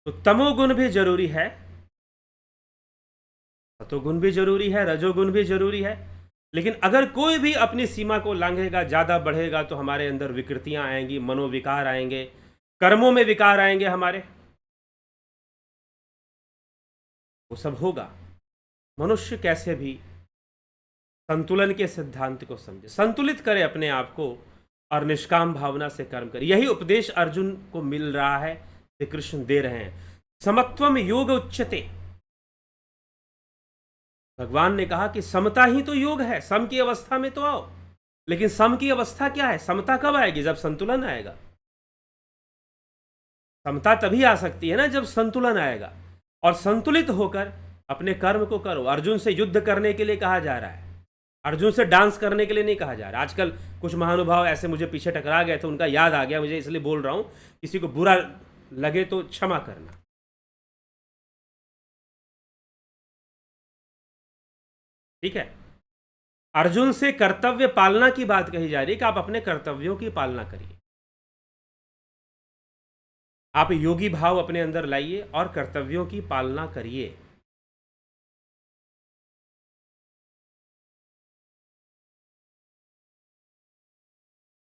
तो तमोगुण भी जरूरी है, सतोगुण भी जरूरी है, रजोगुण भी जरूरी है। लेकिन अगर कोई भी अपनी सीमा को लांघेगा, ज्यादा बढ़ेगा, तो हमारे अंदर विकृतियां आएंगी, मनोविकार आएंगे, कर्मों में विकार आएंगे हमारे, वो सब होगा। मनुष्य कैसे भी संतुलन के सिद्धांत को समझे, संतुलित करे अपने आप को और निष्काम भावना से कर्म करे। यही उपदेश अर्जुन को मिल रहा है, श्री कृष्ण दे रहे हैं। समत्वम योग उच्यते। भगवान ने कहा कि समता ही तो योग है, सम की अवस्था में तो आओ। लेकिन सम की अवस्था क्या है? समता कब आएगी? जब संतुलन आएगा। समता तभी आ सकती है ना जब संतुलन आएगा, और संतुलित होकर अपने कर्म को करो। अर्जुन से युद्ध करने के लिए कहा जा रहा है, अर्जुन से डांस करने के लिए नहीं कहा जा रहा। आजकल कुछ महानुभाव ऐसे मुझे पीछे टकरा गए थे, उनका याद आ गया मुझे, इसलिए बोल रहा हूं। किसी को बुरा लगे तो क्षमा करना, ठीक है। अर्जुन से कर्तव्य पालना की बात कही जा रही है कि आप अपने कर्तव्यों की पालना करिए। आप योगी भाव अपने अंदर लाइए और कर्तव्यों की पालना करिए।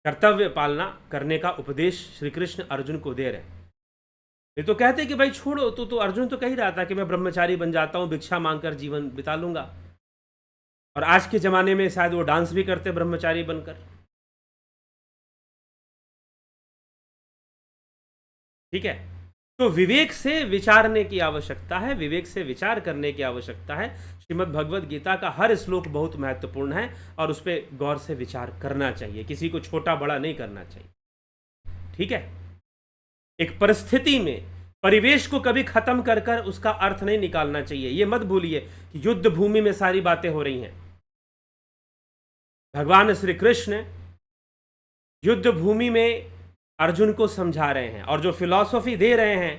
कर्तव्य पालना करने का उपदेश श्री कृष्ण अर्जुन को दे रहे हैं। ये तो कहते कि भाई छोड़ो, तो अर्जुन तो कह रहा था कि मैं ब्रह्मचारी बन जाता हूं, भिक्षा मांगकर जीवन बिता लूंगा। और आज के जमाने में शायद वो डांस भी करते ब्रह्मचारी बनकर, ठीक है। तो विवेक से विचारने की आवश्यकता है, विवेक से विचार करने की आवश्यकता है। श्रीमद् भगवद गीता का हर श्लोक बहुत महत्वपूर्ण है और उस पर गौर से विचार करना चाहिए, किसी को छोटा बड़ा नहीं करना चाहिए। ठीक है, एक परिस्थिति में परिवेश को कभी खत्म कर कर उसका अर्थ नहीं निकालना चाहिए। ये मत भूलिए कि युद्ध भूमि में सारी बातें हो रही हैं। भगवान श्री कृष्ण युद्ध भूमि में अर्जुन को समझा रहे हैं और जो फिलॉसफी दे रहे हैं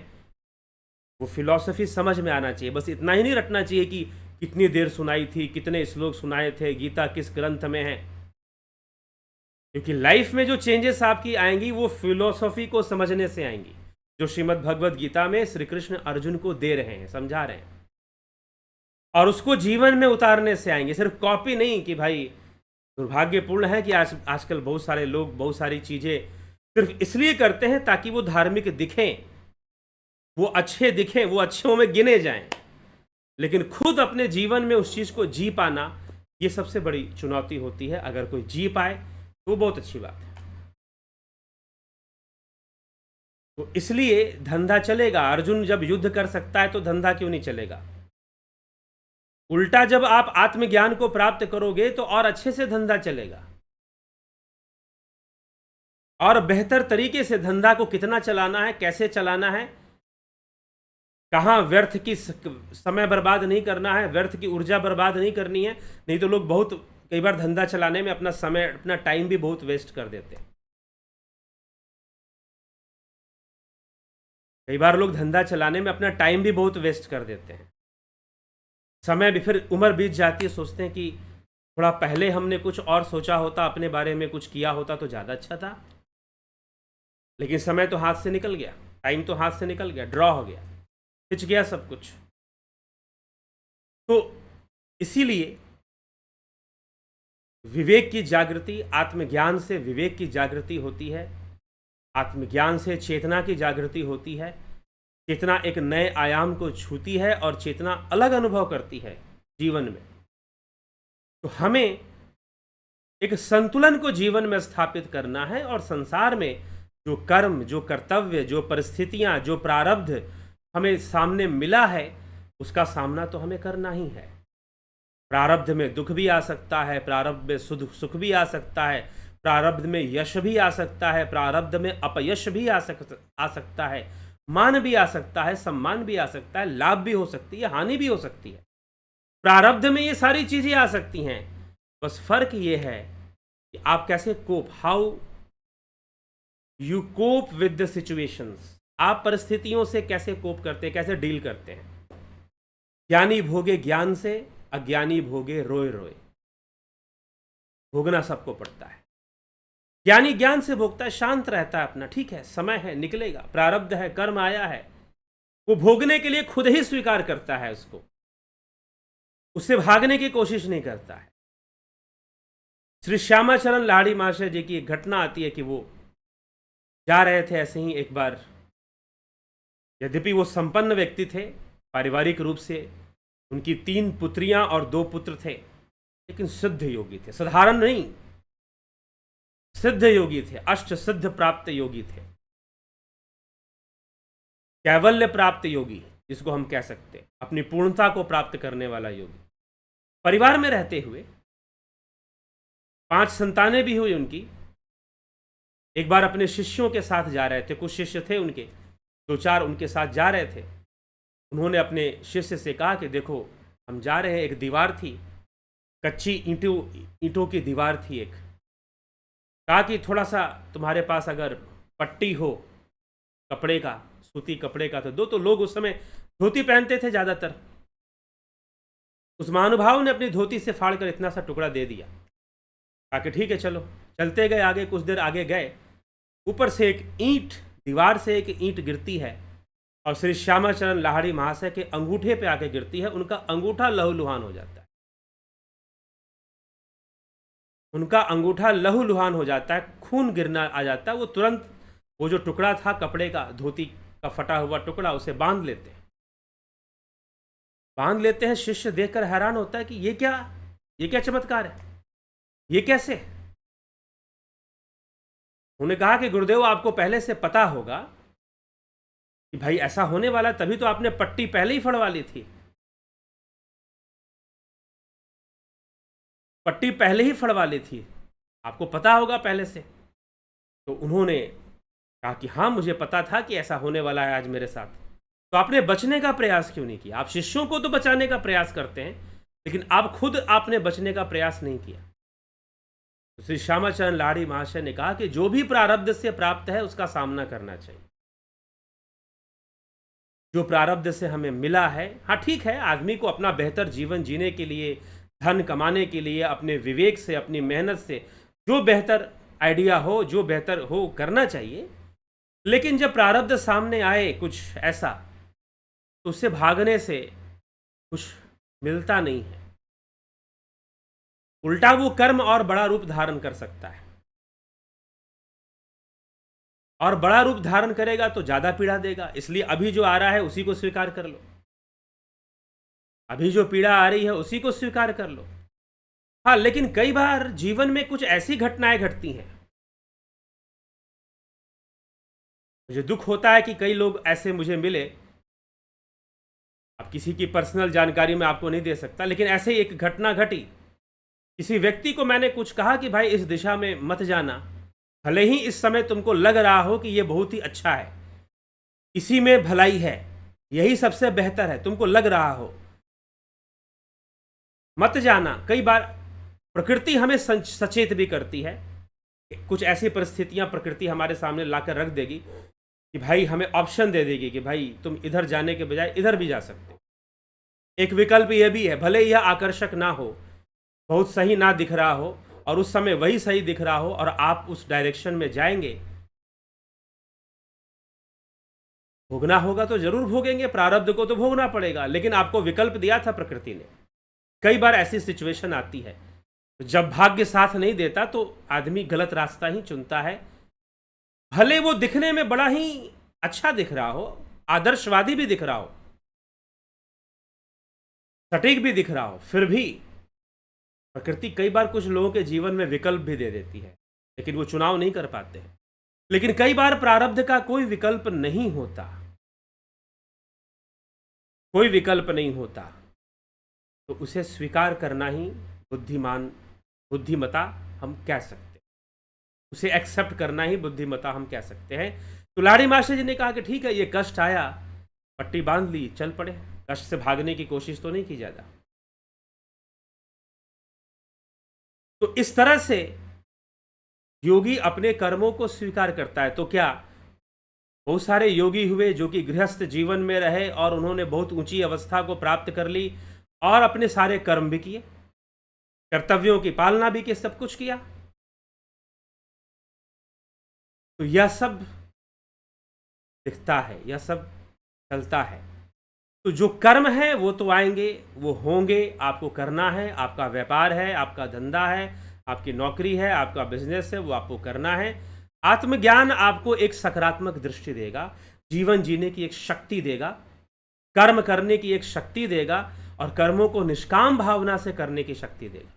वो फिलॉसफी समझ में आना चाहिए। बस इतना ही नहीं रटना चाहिए कि कितनी देर सुनाई थी, कितने श्लोक सुनाए थे, गीता किस ग्रंथ में है। क्योंकि लाइफ में जो चेंजेस आपकी आएंगी वो फिलॉसफी को समझने से आएंगी, जो श्रीमद् भगवद गीता में श्री कृष्ण अर्जुन को दे रहे हैं, समझा रहे हैं, और उसको जीवन में उतारने से आएंगे। सिर्फ कॉपी नहीं कि भाई दुर्भाग्यपूर्ण है कि आजकल बहुत सारे लोग बहुत सारी चीज़ें सिर्फ इसलिए करते हैं ताकि वो धार्मिक दिखें, वो अच्छे दिखें, वो अच्छों में गिने जाएं, लेकिन खुद अपने जीवन में उस चीज़ को जी पाना ये सबसे बड़ी चुनौती होती है। अगर कोई जी पाए तो बहुत अच्छी बात है। तो इसलिए धंधा चलेगा। अर्जुन जब युद्ध कर सकता है तो धंधा क्यों नहीं चलेगा? उल्टा जब आप आत्मज्ञान को प्राप्त करोगे तो और अच्छे से धंधा चलेगा, और बेहतर तरीके से धंधा को कितना चलाना है, कैसे चलाना है, कहाँ व्यर्थ की समय बर्बाद नहीं करना है, व्यर्थ की ऊर्जा बर्बाद नहीं करनी है। नहीं तो लोग बहुत कई बार धंधा चलाने में अपना समय, अपना टाइम भी बहुत वेस्ट कर देते हैं। कई बार लोग धंधा चलाने में अपना टाइम भी बहुत वेस्ट कर देते हैं। समय भी, फिर उम्र बीत जाती है, सोचते हैं कि थोड़ा पहले हमने कुछ और सोचा होता, अपने बारे में कुछ किया होता तो ज़्यादा अच्छा था। लेकिन समय तो हाथ से निकल गया, टाइम तो हाथ से निकल गया, ड्रॉ हो गया, खिंच गया सब कुछ। तो इसीलिए विवेक की जागृति, आत्मज्ञान से विवेक की जागृति होती है, आत्मज्ञान से चेतना की जागृति होती है। चेतना एक नए आयाम को छूती है और चेतना अलग अनुभव करती है जीवन में। तो हमें एक संतुलन को जीवन में स्थापित करना है, और संसार में जो कर्म, जो कर्तव्य, जो परिस्थितियां, जो प्रारब्ध हमें सामने मिला है उसका सामना तो हमें करना ही है। प्रारब्ध में दुख भी आ सकता है, प्रारब्ध में सुख भी आ सकता है, प्रारब्ध में यश भी आ सकता है, प्रारब्ध में अपयश भी आ सकता है, मान भी आ सकता है, सम्मान भी आ सकता है, लाभ भी हो सकती है, हानि भी हो सकती है। प्रारब्ध में ये सारी चीजें आ सकती हैं। बस फर्क ये है कि आप कैसे how you cope with the situations. आप परिस्थितियों से कैसे कोप करते हैं, कैसे डील करते हैं। ज्ञानी भोगे ज्ञान से, अज्ञानी भोगे रोए रोए। भोगना सबको पड़ता है। ज्ञानी ज्ञान से भोगता है, शांत रहता है अपना, ठीक है, समय है, निकलेगा, प्रारब्ध है, कर्म आया है, वो भोगने के लिए खुद ही स्वीकार करता है उसको, उससे भागने की कोशिश नहीं करता है। श्री श्यामाचरण लाहिड़ी महाशय जी की एक घटना आती है कि वो जा रहे थे ऐसे ही एक बार, यद्यपि वो संपन्न व्यक्ति थे पारिवारिक रूप से, उनकी 3 पुत्रियां और 2 पुत्र थे, लेकिन सिद्ध योगी थे, साधारण नहीं, सिद्ध योगी थे, अष्ट सिद्ध प्राप्त योगी थे, कैवल्य प्राप्त योगी जिसको हम कह सकते हैं, अपनी पूर्णता को प्राप्त करने वाला योगी। परिवार में रहते हुए 5 संतानें भी हुई उनकी। एक बार अपने शिष्यों के साथ जा रहे थे, कुछ शिष्य थे उनके, 2-4 उनके साथ जा रहे थे। उन्होंने अपने शिष्य से कहा कि देखो हम जा रहे हैं, एक दीवार थी, कच्ची ईंटों की दीवार थी एक, कहा कि थोड़ा सा तुम्हारे पास अगर पट्टी हो कपड़े का, सूती कपड़े का तो दो। तो लोग उस समय धोती पहनते थे ज़्यादातर। उस महानुभाव ने अपनी धोती से फाड़ कर इतना सा टुकड़ा दे दिया, कहा कि ठीक है चलो। चलते गए आगे, कुछ देर आगे गए, ऊपर से एक ईंट, दीवार से एक ईंट गिरती है और श्री श्यामाचरण लाहिड़ी महाशय के अंगूठे पे आके गिरती है। उनका अंगूठा लहूलुहान हो जाता है, उनका अंगूठा लहूलुहान हो जाता है, खून गिरना आ जाता है। वो तुरंत वो जो टुकड़ा था कपड़े का, धोती का फटा हुआ टुकड़ा, उसे बांध लेते हैं। शिष्य देखकर हैरान होता है कि ये क्या चमत्कार है, ये कैसे? उन्होंने कहा कि गुरुदेव आपको पहले से पता होगा कि भाई ऐसा होने वाला, तभी तो आपने पट्टी पहले ही फड़वा ली थी, पट्टी पहले ही फड़वा ली थी, आपको पता होगा पहले से। तो उन्होंने कहा कि हाँ मुझे पता था कि ऐसा होने वाला है आज मेरे साथ। तो आपने बचने का प्रयास क्यों नहीं किया? आप शिष्यों को तो बचाने का प्रयास करते हैं, लेकिन आप खुद आपने बचने का प्रयास नहीं किया। तो श्री श्यामाचरण लाहिड़ी महाशय ने कहा कि जो भी प्रारब्ध से प्राप्त है उसका सामना करना चाहिए। जो प्रारब्ध से हमें मिला है, हाँ ठीक है, आदमी को अपना बेहतर जीवन जीने के लिए, धन कमाने के लिए, अपने विवेक से, अपनी मेहनत से जो बेहतर आइडिया हो, जो बेहतर हो, करना चाहिए। लेकिन जब प्रारब्ध सामने आए कुछ ऐसा, तो उससे भागने से कुछ मिलता नहीं है। उल्टा वो कर्म और बड़ा रूप धारण कर सकता है, और बड़ा रूप धारण करेगा तो ज़्यादा पीड़ा देगा। इसलिए अभी जो आ रहा है उसी को स्वीकार कर लो, अभी जो पीड़ा आ रही है उसी को स्वीकार कर लो। हाँ, लेकिन कई बार जीवन में कुछ ऐसी घटनाएं घटती हैं, मुझे दुख होता है कि कई लोग ऐसे मुझे मिले। अब किसी की पर्सनल जानकारी मैं आपको नहीं दे सकता, लेकिन ऐसे ही एक घटना घटी। किसी व्यक्ति को मैंने कुछ कहा कि भाई इस दिशा में मत जाना, भले ही इस समय तुमको लग रहा हो कि ये बहुत ही अच्छा है, इसी में भलाई है, यही सबसे बेहतर है, तुमको लग रहा हो, मत जाना। कई बार प्रकृति हमें सचेत भी करती है। कुछ ऐसी परिस्थितियां प्रकृति हमारे सामने लाकर रख देगी कि भाई हमें ऑप्शन दे देगी कि भाई तुम इधर जाने के बजाय इधर भी जा सकते हो। एक विकल्प यह भी है, भले यह आकर्षक ना हो, बहुत सही ना दिख रहा हो, और उस समय वही सही दिख रहा हो और आप उस डायरेक्शन में जाएंगे, भोगना होगा तो जरूर भोगेंगे, प्रारब्ध को तो भोगना पड़ेगा, लेकिन आपको विकल्प दिया था प्रकृति ने। कई बार ऐसी सिचुएशन आती है, जब भाग्य साथ नहीं देता तो आदमी गलत रास्ता ही चुनता है। भले वो दिखने में बड़ा ही अच्छा दिख रहा हो, आदर्शवादी भी दिख रहा हो, सटीक भी दिख रहा हो, फिर भी प्रकृति कई बार कुछ लोगों के जीवन में विकल्प भी दे देती है, लेकिन वो चुनाव नहीं कर पाते हैं। लेकिन कई बार प्रारब्ध का कोई विकल्प नहीं होता, कोई विकल्प नहीं होता, तो उसे स्वीकार करना ही बुद्धिमता हम कह सकते हैं, उसे एक्सेप्ट करना ही बुद्धिमता हम कह सकते हैं। तो लाहिड़ी मास्टर जी ने कहा कि ठीक है, ये कष्ट आया, पट्टी बांध ली, चल पड़े, कष्ट से भागने की कोशिश तो नहीं की ज्यादा। तो इस तरह से योगी अपने कर्मों को स्वीकार करता है। तो क्या बहुत सारे योगी हुए जो कि गृहस्थ जीवन में रहे और उन्होंने बहुत ऊंची अवस्था को प्राप्त कर ली और अपने सारे कर्म भी किए, कर्तव्यों की पालना भी की, सब कुछ किया। तो यह सब दिखता है, यह सब चलता है। तो जो कर्म है वो तो आएंगे, वो होंगे, आपको करना है, आपका व्यापार है, आपका धंधा है, आपकी नौकरी है, आपका बिजनेस है, वो आपको करना है। आत्मज्ञान आपको एक सकारात्मक दृष्टि देगा, जीवन जीने की एक शक्ति देगा, कर्म करने की एक शक्ति देगा, और कर्मों को निष्काम भावना से करने की शक्ति देगा।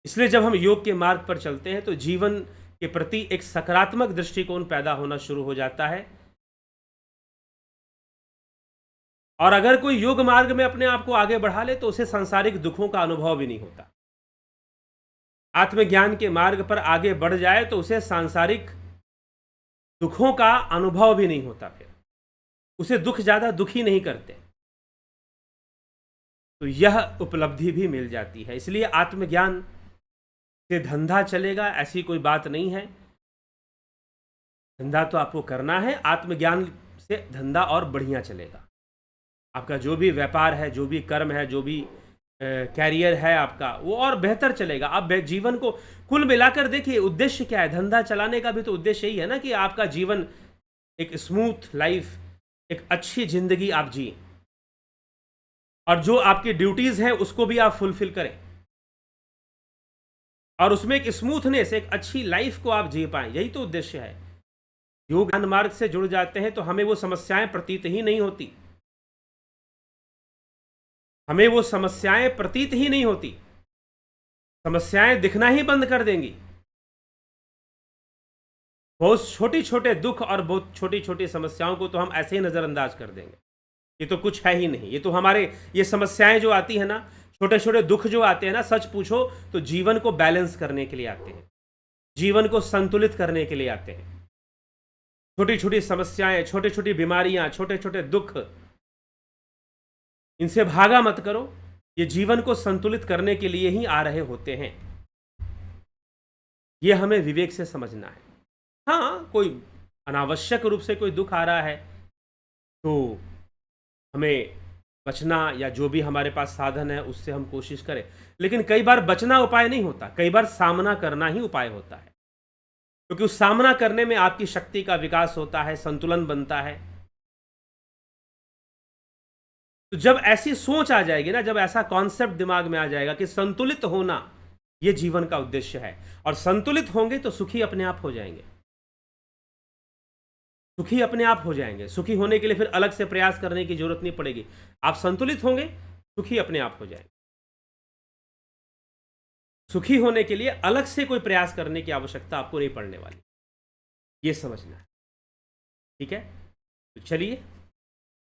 इसलिए जब हम योग के मार्ग पर चलते हैं तो जीवन के प्रति एक सकारात्मक दृष्टिकोण पैदा होना शुरू हो जाता है। और अगर कोई योग मार्ग में अपने आप को आगे बढ़ा ले तो उसे सांसारिक दुखों का अनुभव भी नहीं होता। आत्मज्ञान के मार्ग पर आगे बढ़ जाए तो उसे सांसारिक दुखों का अनुभव भी नहीं होता, फिर उसे दुख ज्यादा दुखी नहीं करते। तो यह उपलब्धि भी मिल जाती है। इसलिए आत्मज्ञान से धंधा चलेगा ऐसी कोई बात नहीं है। धंधा तो आपको करना है, आत्मज्ञान से धंधा और बढ़िया चलेगा। आपका जो भी व्यापार है, जो भी कर्म है, जो भी कैरियर है आपका, वो और बेहतर चलेगा। आप जीवन को कुल मिलाकर देखिए, उद्देश्य क्या है? धंधा चलाने का भी तो उद्देश्य यही है ना कि आपका जीवन एक स्मूथ लाइफ, एक अच्छी जिंदगी आप जिए, और जो आपकी ड्यूटीज हैं उसको भी आप फुलफिल करें, और उसमें एक स्मूथनेस, एक अच्छी लाइफ को आप जी पाएं। यही तो उद्देश्य है। योग ज्ञान मार्ग से जुड़ जाते हैं तो हमें वो समस्याएं प्रतीत ही नहीं होती, हमें वो समस्याएं प्रतीत ही नहीं होती, समस्याएं दिखना ही बंद कर देंगी। बहुत छोटी छोटे दुख और बहुत छोटी छोटी समस्याओं को तो हम ऐसे ही नज़रअंदाज कर देंगे, ये तो कुछ है ही नहीं, ये तो हमारे, ये समस्याएं जो आती है ना, छोटे छोटे दुख जो आते हैं ना, सच पूछो तो जीवन को बैलेंस करने के लिए आते हैं, जीवन को संतुलित करने के लिए आते हैं। छोटी छोटी समस्याएं, छोटी छोटी बीमारियां, छोटे छोटे दुख, इनसे भागा मत करो, ये जीवन को संतुलित करने के लिए ही आ रहे होते हैं। ये हमें विवेक से समझना है। हाँ, कोई अनावश्यक रूप से कोई दुख आ रहा है तो हमें बचना, या जो भी हमारे पास साधन है उससे हम कोशिश करें, लेकिन कई बार बचना उपाय नहीं होता, कई बार सामना करना ही उपाय होता है, क्योंकि उस सामना करने में आपकी शक्ति का विकास होता है, संतुलन बनता है। तो जब ऐसी सोच आ जाएगी ना, जब ऐसा कॉन्सेप्ट दिमाग में आ जाएगा कि संतुलित होना यह जीवन का उद्देश्य है, और संतुलित होंगे तो सुखी अपने आप हो जाएंगे, सुखी अपने आप हो जाएंगे। सुखी होने के लिए फिर अलग से प्रयास करने की जरूरत नहीं पड़ेगी, आप संतुलित होंगे, सुखी अपने आप हो जाएंगे। सुखी होने के लिए अलग से कोई प्रयास करने की आवश्यकता आपको नहीं पड़ने वाली, ये समझना है, ठीक है। तो चलिए,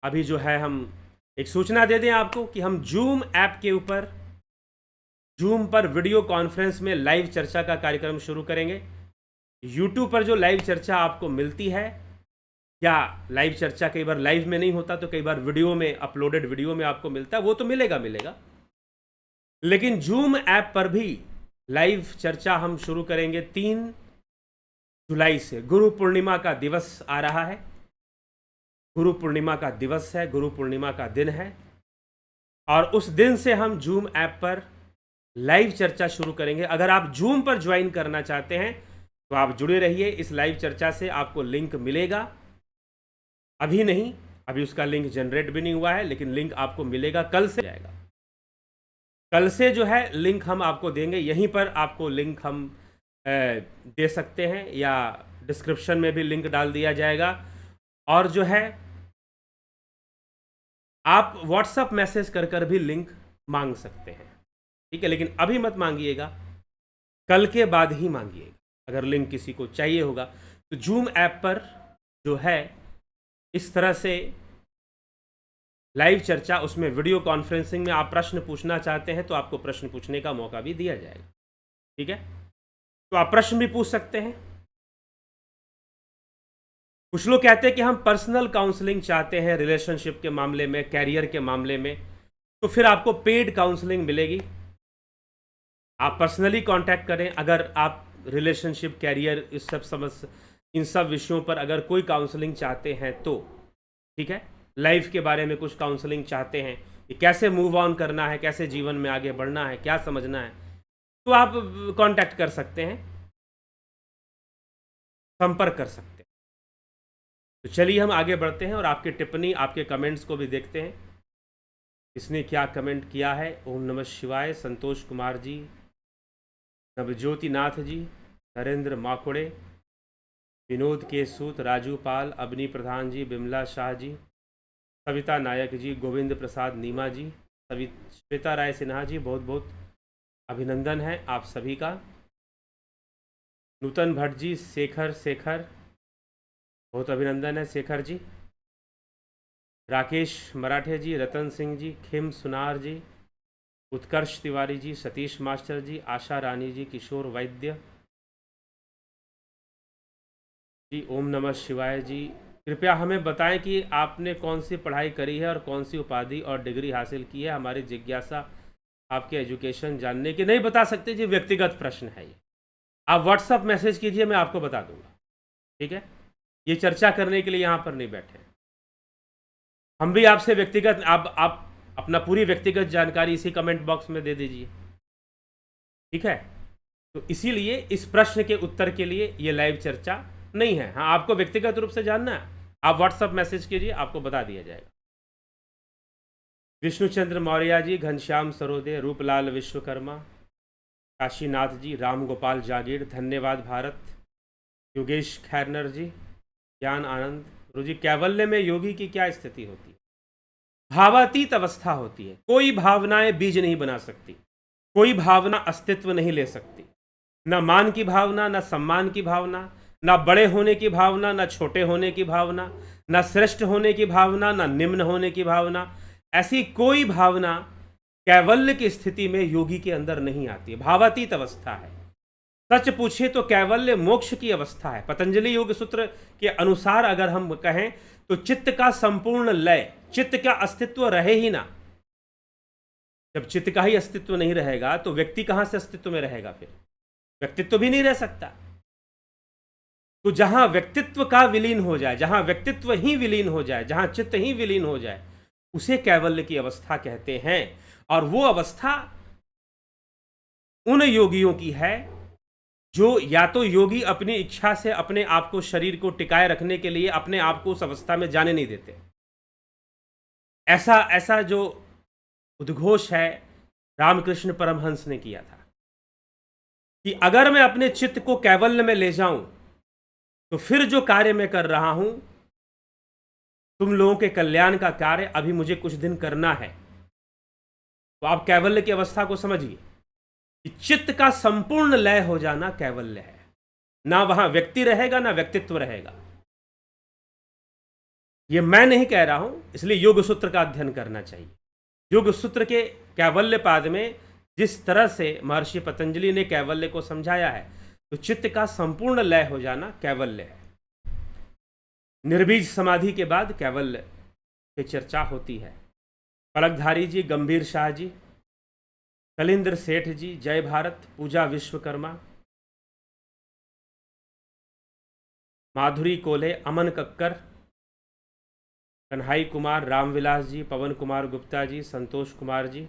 अभी जो है हम एक सूचना दे दें आपको कि हम जूम ऐप के ऊपर, जूम पर वीडियो कॉन्फ्रेंस में लाइव चर्चा का कार्यक्रम शुरू करेंगे। यूट्यूब पर जो लाइव चर्चा आपको मिलती है, या लाइव चर्चा कई बार लाइव में नहीं होता, तो कई बार वीडियो में, अपलोडेड वीडियो में आपको मिलता है, वो तो मिलेगा, लेकिन जूम ऐप पर भी लाइव चर्चा हम शुरू करेंगे 3 जुलाई से। गुरु पूर्णिमा का दिवस आ रहा है, गुरु पूर्णिमा का दिवस है, गुरु पूर्णिमा का दिन है, और उस दिन से हम जूम ऐप पर लाइव चर्चा शुरू करेंगे। अगर आप जूम पर ज्वाइन करना चाहते हैं तो आप जुड़े रहिए, इस लाइव चर्चा से आपको लिंक मिलेगा, अभी नहीं, अभी उसका लिंक जनरेट भी नहीं हुआ है, लेकिन लिंक आपको मिलेगा, कल से जाएगा, कल से जो है लिंक हम आपको देंगे। यहीं पर आपको लिंक हम दे सकते हैं, या डिस्क्रिप्शन में भी लिंक डाल दिया जाएगा, और जो है आप व्हाट्सएप मैसेज कर कर भी लिंक मांग सकते हैं, ठीक है, लेकिन अभी मत मांगिएगा, कल के बाद ही मांगिएगा अगर लिंक किसी को चाहिए होगा। तो जूम ऐप पर जो है इस तरह से लाइव चर्चा, उसमें वीडियो कॉन्फ्रेंसिंग में आप प्रश्न पूछना चाहते हैं तो आपको प्रश्न पूछने का मौका भी दिया जाएगा, ठीक है। तो आप प्रश्न भी पूछ सकते हैं। कुछ लोग कहते हैं कि हम पर्सनल काउंसलिंग चाहते हैं रिलेशनशिप के मामले में, कैरियर के मामले में, तो फिर आपको पेड काउंसलिंग मिलेगी। आप पर्सनली कांटेक्ट करें अगर आप रिलेशनशिप, कैरियर, इस सब समस्या, इन सब विषयों पर अगर कोई काउंसलिंग चाहते हैं तो, ठीक है। लाइफ के बारे में कुछ काउंसलिंग चाहते हैं कि कैसे मूव ऑन करना है, कैसे जीवन में आगे बढ़ना है, क्या समझना है, तो आप कांटेक्ट कर सकते हैं, संपर्क कर सकते हैं। तो चलिए हम आगे बढ़ते हैं और आपकी टिप्पणी, आपके कमेंट्स को भी देखते हैं, इसने क्या कमेंट किया है। ओम नमः शिवाय, संतोष कुमार जी, नवज्योति नाथ जी, नरेंद्र माकुड़े, विनोद के सूत, राजू पाल, अबनी प्रधान जी, बिमला शाह जी, सविता नायक जी, गोविंद प्रसाद नीमा जी, श्वेता राय सिन्हा जी, बहुत बहुत अभिनंदन है आप सभी का। नूतन भट्ट जी, शेखर, बहुत अभिनंदन है शेखर जी। राकेश मराठे जी, रतन सिंह जी, खिम सुनार जी, उत्कर्ष तिवारी जी, सतीश मास्टर जी, आशा रानी जी, किशोर वैद्य जी, ओम नमः शिवाय जी। कृपया हमें बताएं कि आपने कौन सी पढ़ाई करी है और कौन सी उपाधि और डिग्री हासिल की है, हमारी जिज्ञासा आपके एजुकेशन जानने की। नहीं बता सकते जी, व्यक्तिगत प्रश्न है ये, आप व्हाट्सएप मैसेज कीजिए, मैं आपको बता दूंगा, ठीक है। ये चर्चा करने के लिए यहाँ पर नहीं बैठे, हम भी आपसे व्यक्तिगत, आप अपना पूरी व्यक्तिगत जानकारी इसी कमेंट बॉक्स में दे दीजिए, ठीक है। तो इसीलिए इस प्रश्न के उत्तर के लिए ये लाइव चर्चा नहीं है। हाँ, आपको व्यक्तिगत रूप से जानना है, आप व्हाट्सएप मैसेज कीजिए, आपको बता दिया जाएगा। विष्णुचंद्र मौर्य जी, घनश्याम सरोदे, रूपलाल विश्वकर्मा, काशीनाथ जी, राम गोपाल जागीर, धन्यवाद भारत, योगेश खैरनर जी, ज्ञान आनंद गुरु जी। कैवल्य में योगी की क्या स्थिति होती है? भावातीत अवस्था होती है, कोई भावनाएं बीज नहीं बना सकती, कोई भावना अस्तित्व नहीं ले सकती, न मान की भावना, न सम्मान की भावना, ना बड़े होने की भावना, ना छोटे होने की भावना, ना श्रेष्ठ होने की भावना, ना निम्न होने की भावना। ऐसी कोई भावना कैवल्य की स्थिति में योगी के अंदर नहीं आती। भावातीत अवस्था है। सच पूछे तो कैवल्य मोक्ष की अवस्था है। पतंजलि योग सूत्र के अनुसार अगर हम कहें तो चित्त का संपूर्ण लय, चित्त का अस्तित्व रहे ही ना। जब चित्त का ही अस्तित्व नहीं रहेगा तो व्यक्ति कहां से अस्तित्व में रहेगा? फिर व्यक्तित्व भी नहीं रह सकता। तो जहां व्यक्तित्व का विलीन हो जाए, जहां व्यक्तित्व ही विलीन हो जाए, जहां चित्त ही विलीन हो जाए, उसे कैवल्य की अवस्था कहते हैं। और वो अवस्था उन योगियों की है जो या तो योगी अपनी इच्छा से अपने आप को, शरीर को टिकाए रखने के लिए अपने आप को उस अवस्था में जाने नहीं देते। ऐसा जो उद्घोष है रामकृष्ण परमहंस ने किया था कि अगर मैं अपने चित्त को कैवल्य में ले जाऊं तो फिर जो कार्य मैं कर रहा हूं, तुम लोगों के कल्याण का कार्य, अभी मुझे कुछ दिन करना है। तो आप कैवल्य की अवस्था को समझिए कि चित्त का संपूर्ण लय हो जाना कैवल्य है। ना वहां व्यक्ति रहेगा, ना व्यक्तित्व रहेगा। यह मैं नहीं कह रहा हूं, इसलिए योग सूत्र का अध्ययन करना चाहिए। योग सूत्र के कैवल्य पाद में जिस तरह से महर्षि पतंजलि ने कैवल्य को समझाया है, तो चित्त का संपूर्ण लय हो जाना कैवल्य है। निर्बीज समाधि के बाद कैवल्य की चर्चा होती है। पलकधारी जी, गंभीर शाह जी, कलिंद्र सेठ जी, जय भारत, पूजा विश्वकर्मा, माधुरी कोले, अमन कक्कर, कन्हाई कुमार, रामविलास जी, पवन कुमार गुप्ता जी, संतोष कुमार जी।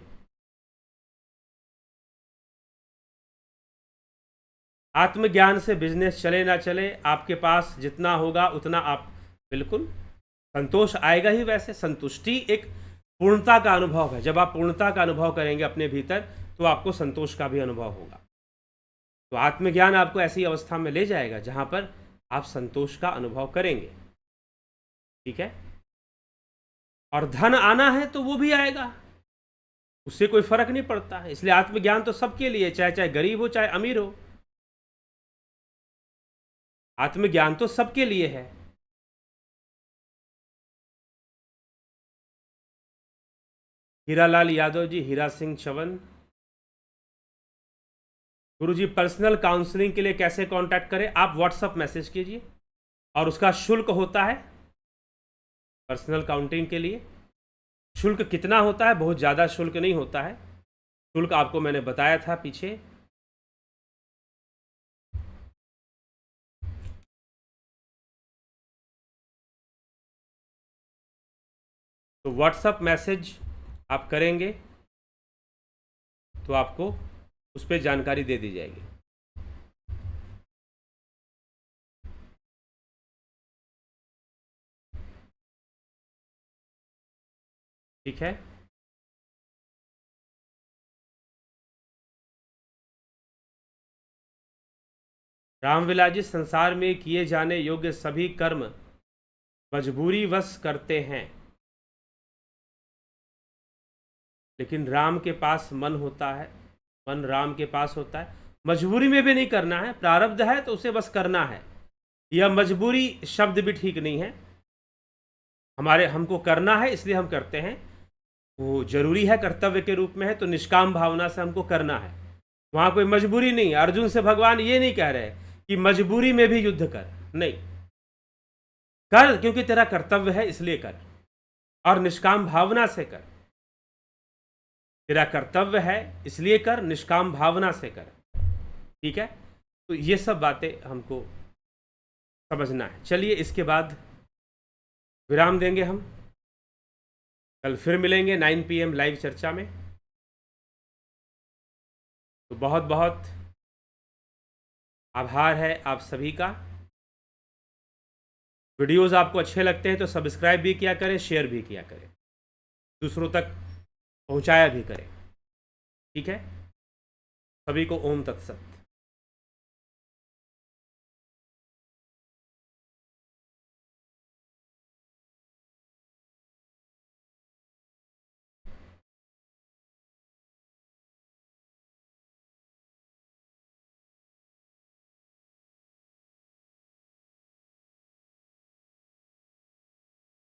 आत्मज्ञान से बिजनेस चले ना चले, आपके पास जितना होगा उतना आप, बिल्कुल संतोष आएगा ही। वैसे संतुष्टि एक पूर्णता का अनुभव है। जब आप पूर्णता का अनुभव करेंगे अपने भीतर, तो आपको संतोष का भी अनुभव होगा। तो आत्मज्ञान आपको ऐसी अवस्था में ले जाएगा जहां पर आप संतोष का अनुभव करेंगे। ठीक है। और धन आना है तो वो भी आएगा, उससे कोई फर्क नहीं पड़ता है। इसलिए आत्मज्ञान तो सबके लिए, चाहे गरीब हो चाहे अमीर हो, आत्मज्ञान तो सबके लिए है। हीरालाल यादव जी, हीरा सिंह चवन, गुरुजी पर्सनल काउंसलिंग के लिए कैसे कांटेक्ट करें? आप व्हाट्सएप मैसेज कीजिए और उसका शुल्क होता है पर्सनल काउंसलिंग के लिए। शुल्क कितना होता है? बहुत ज़्यादा शुल्क नहीं होता है। शुल्क आपको मैंने बताया था पीछे। तो व्हाट्सएप मैसेज आप करेंगे तो आपको उस पर जानकारी दे दी जाएगी। ठीक है। रामविलास जी, संसार में किए जाने योग्य सभी कर्म मजबूरी वश करते हैं, लेकिन राम के पास मन होता है, मन राम के पास होता है। मजबूरी में भी नहीं करना है, प्रारब्ध है तो उसे बस करना है। यह मजबूरी शब्द भी ठीक नहीं है। हमको करना है इसलिए हम करते हैं, वो जरूरी है, कर्तव्य के रूप में है, तो निष्काम भावना से हमको करना है। वहाँ कोई मजबूरी नहीं है। अर्जुन से भगवान ये नहीं कह रहे कि मजबूरी में भी युद्ध कर, नहीं, कर क्योंकि तेरा कर्तव्य है इसलिए कर, और निष्काम भावना से कर। तेरा कर्तव्य है इसलिए कर, निष्काम भावना से कर। ठीक है। तो ये सब बातें हमको समझना है। चलिए, इसके बाद विराम देंगे हम। कल फिर मिलेंगे 9 PM लाइव चर्चा में। तो बहुत बहुत आभार है आप सभी का। वीडियोस आपको अच्छे लगते हैं तो सब्सक्राइब भी किया करें, शेयर भी किया करें, दूसरों तक पहुंचाया भी करें। ठीक है। सभी को ओम तत्सत।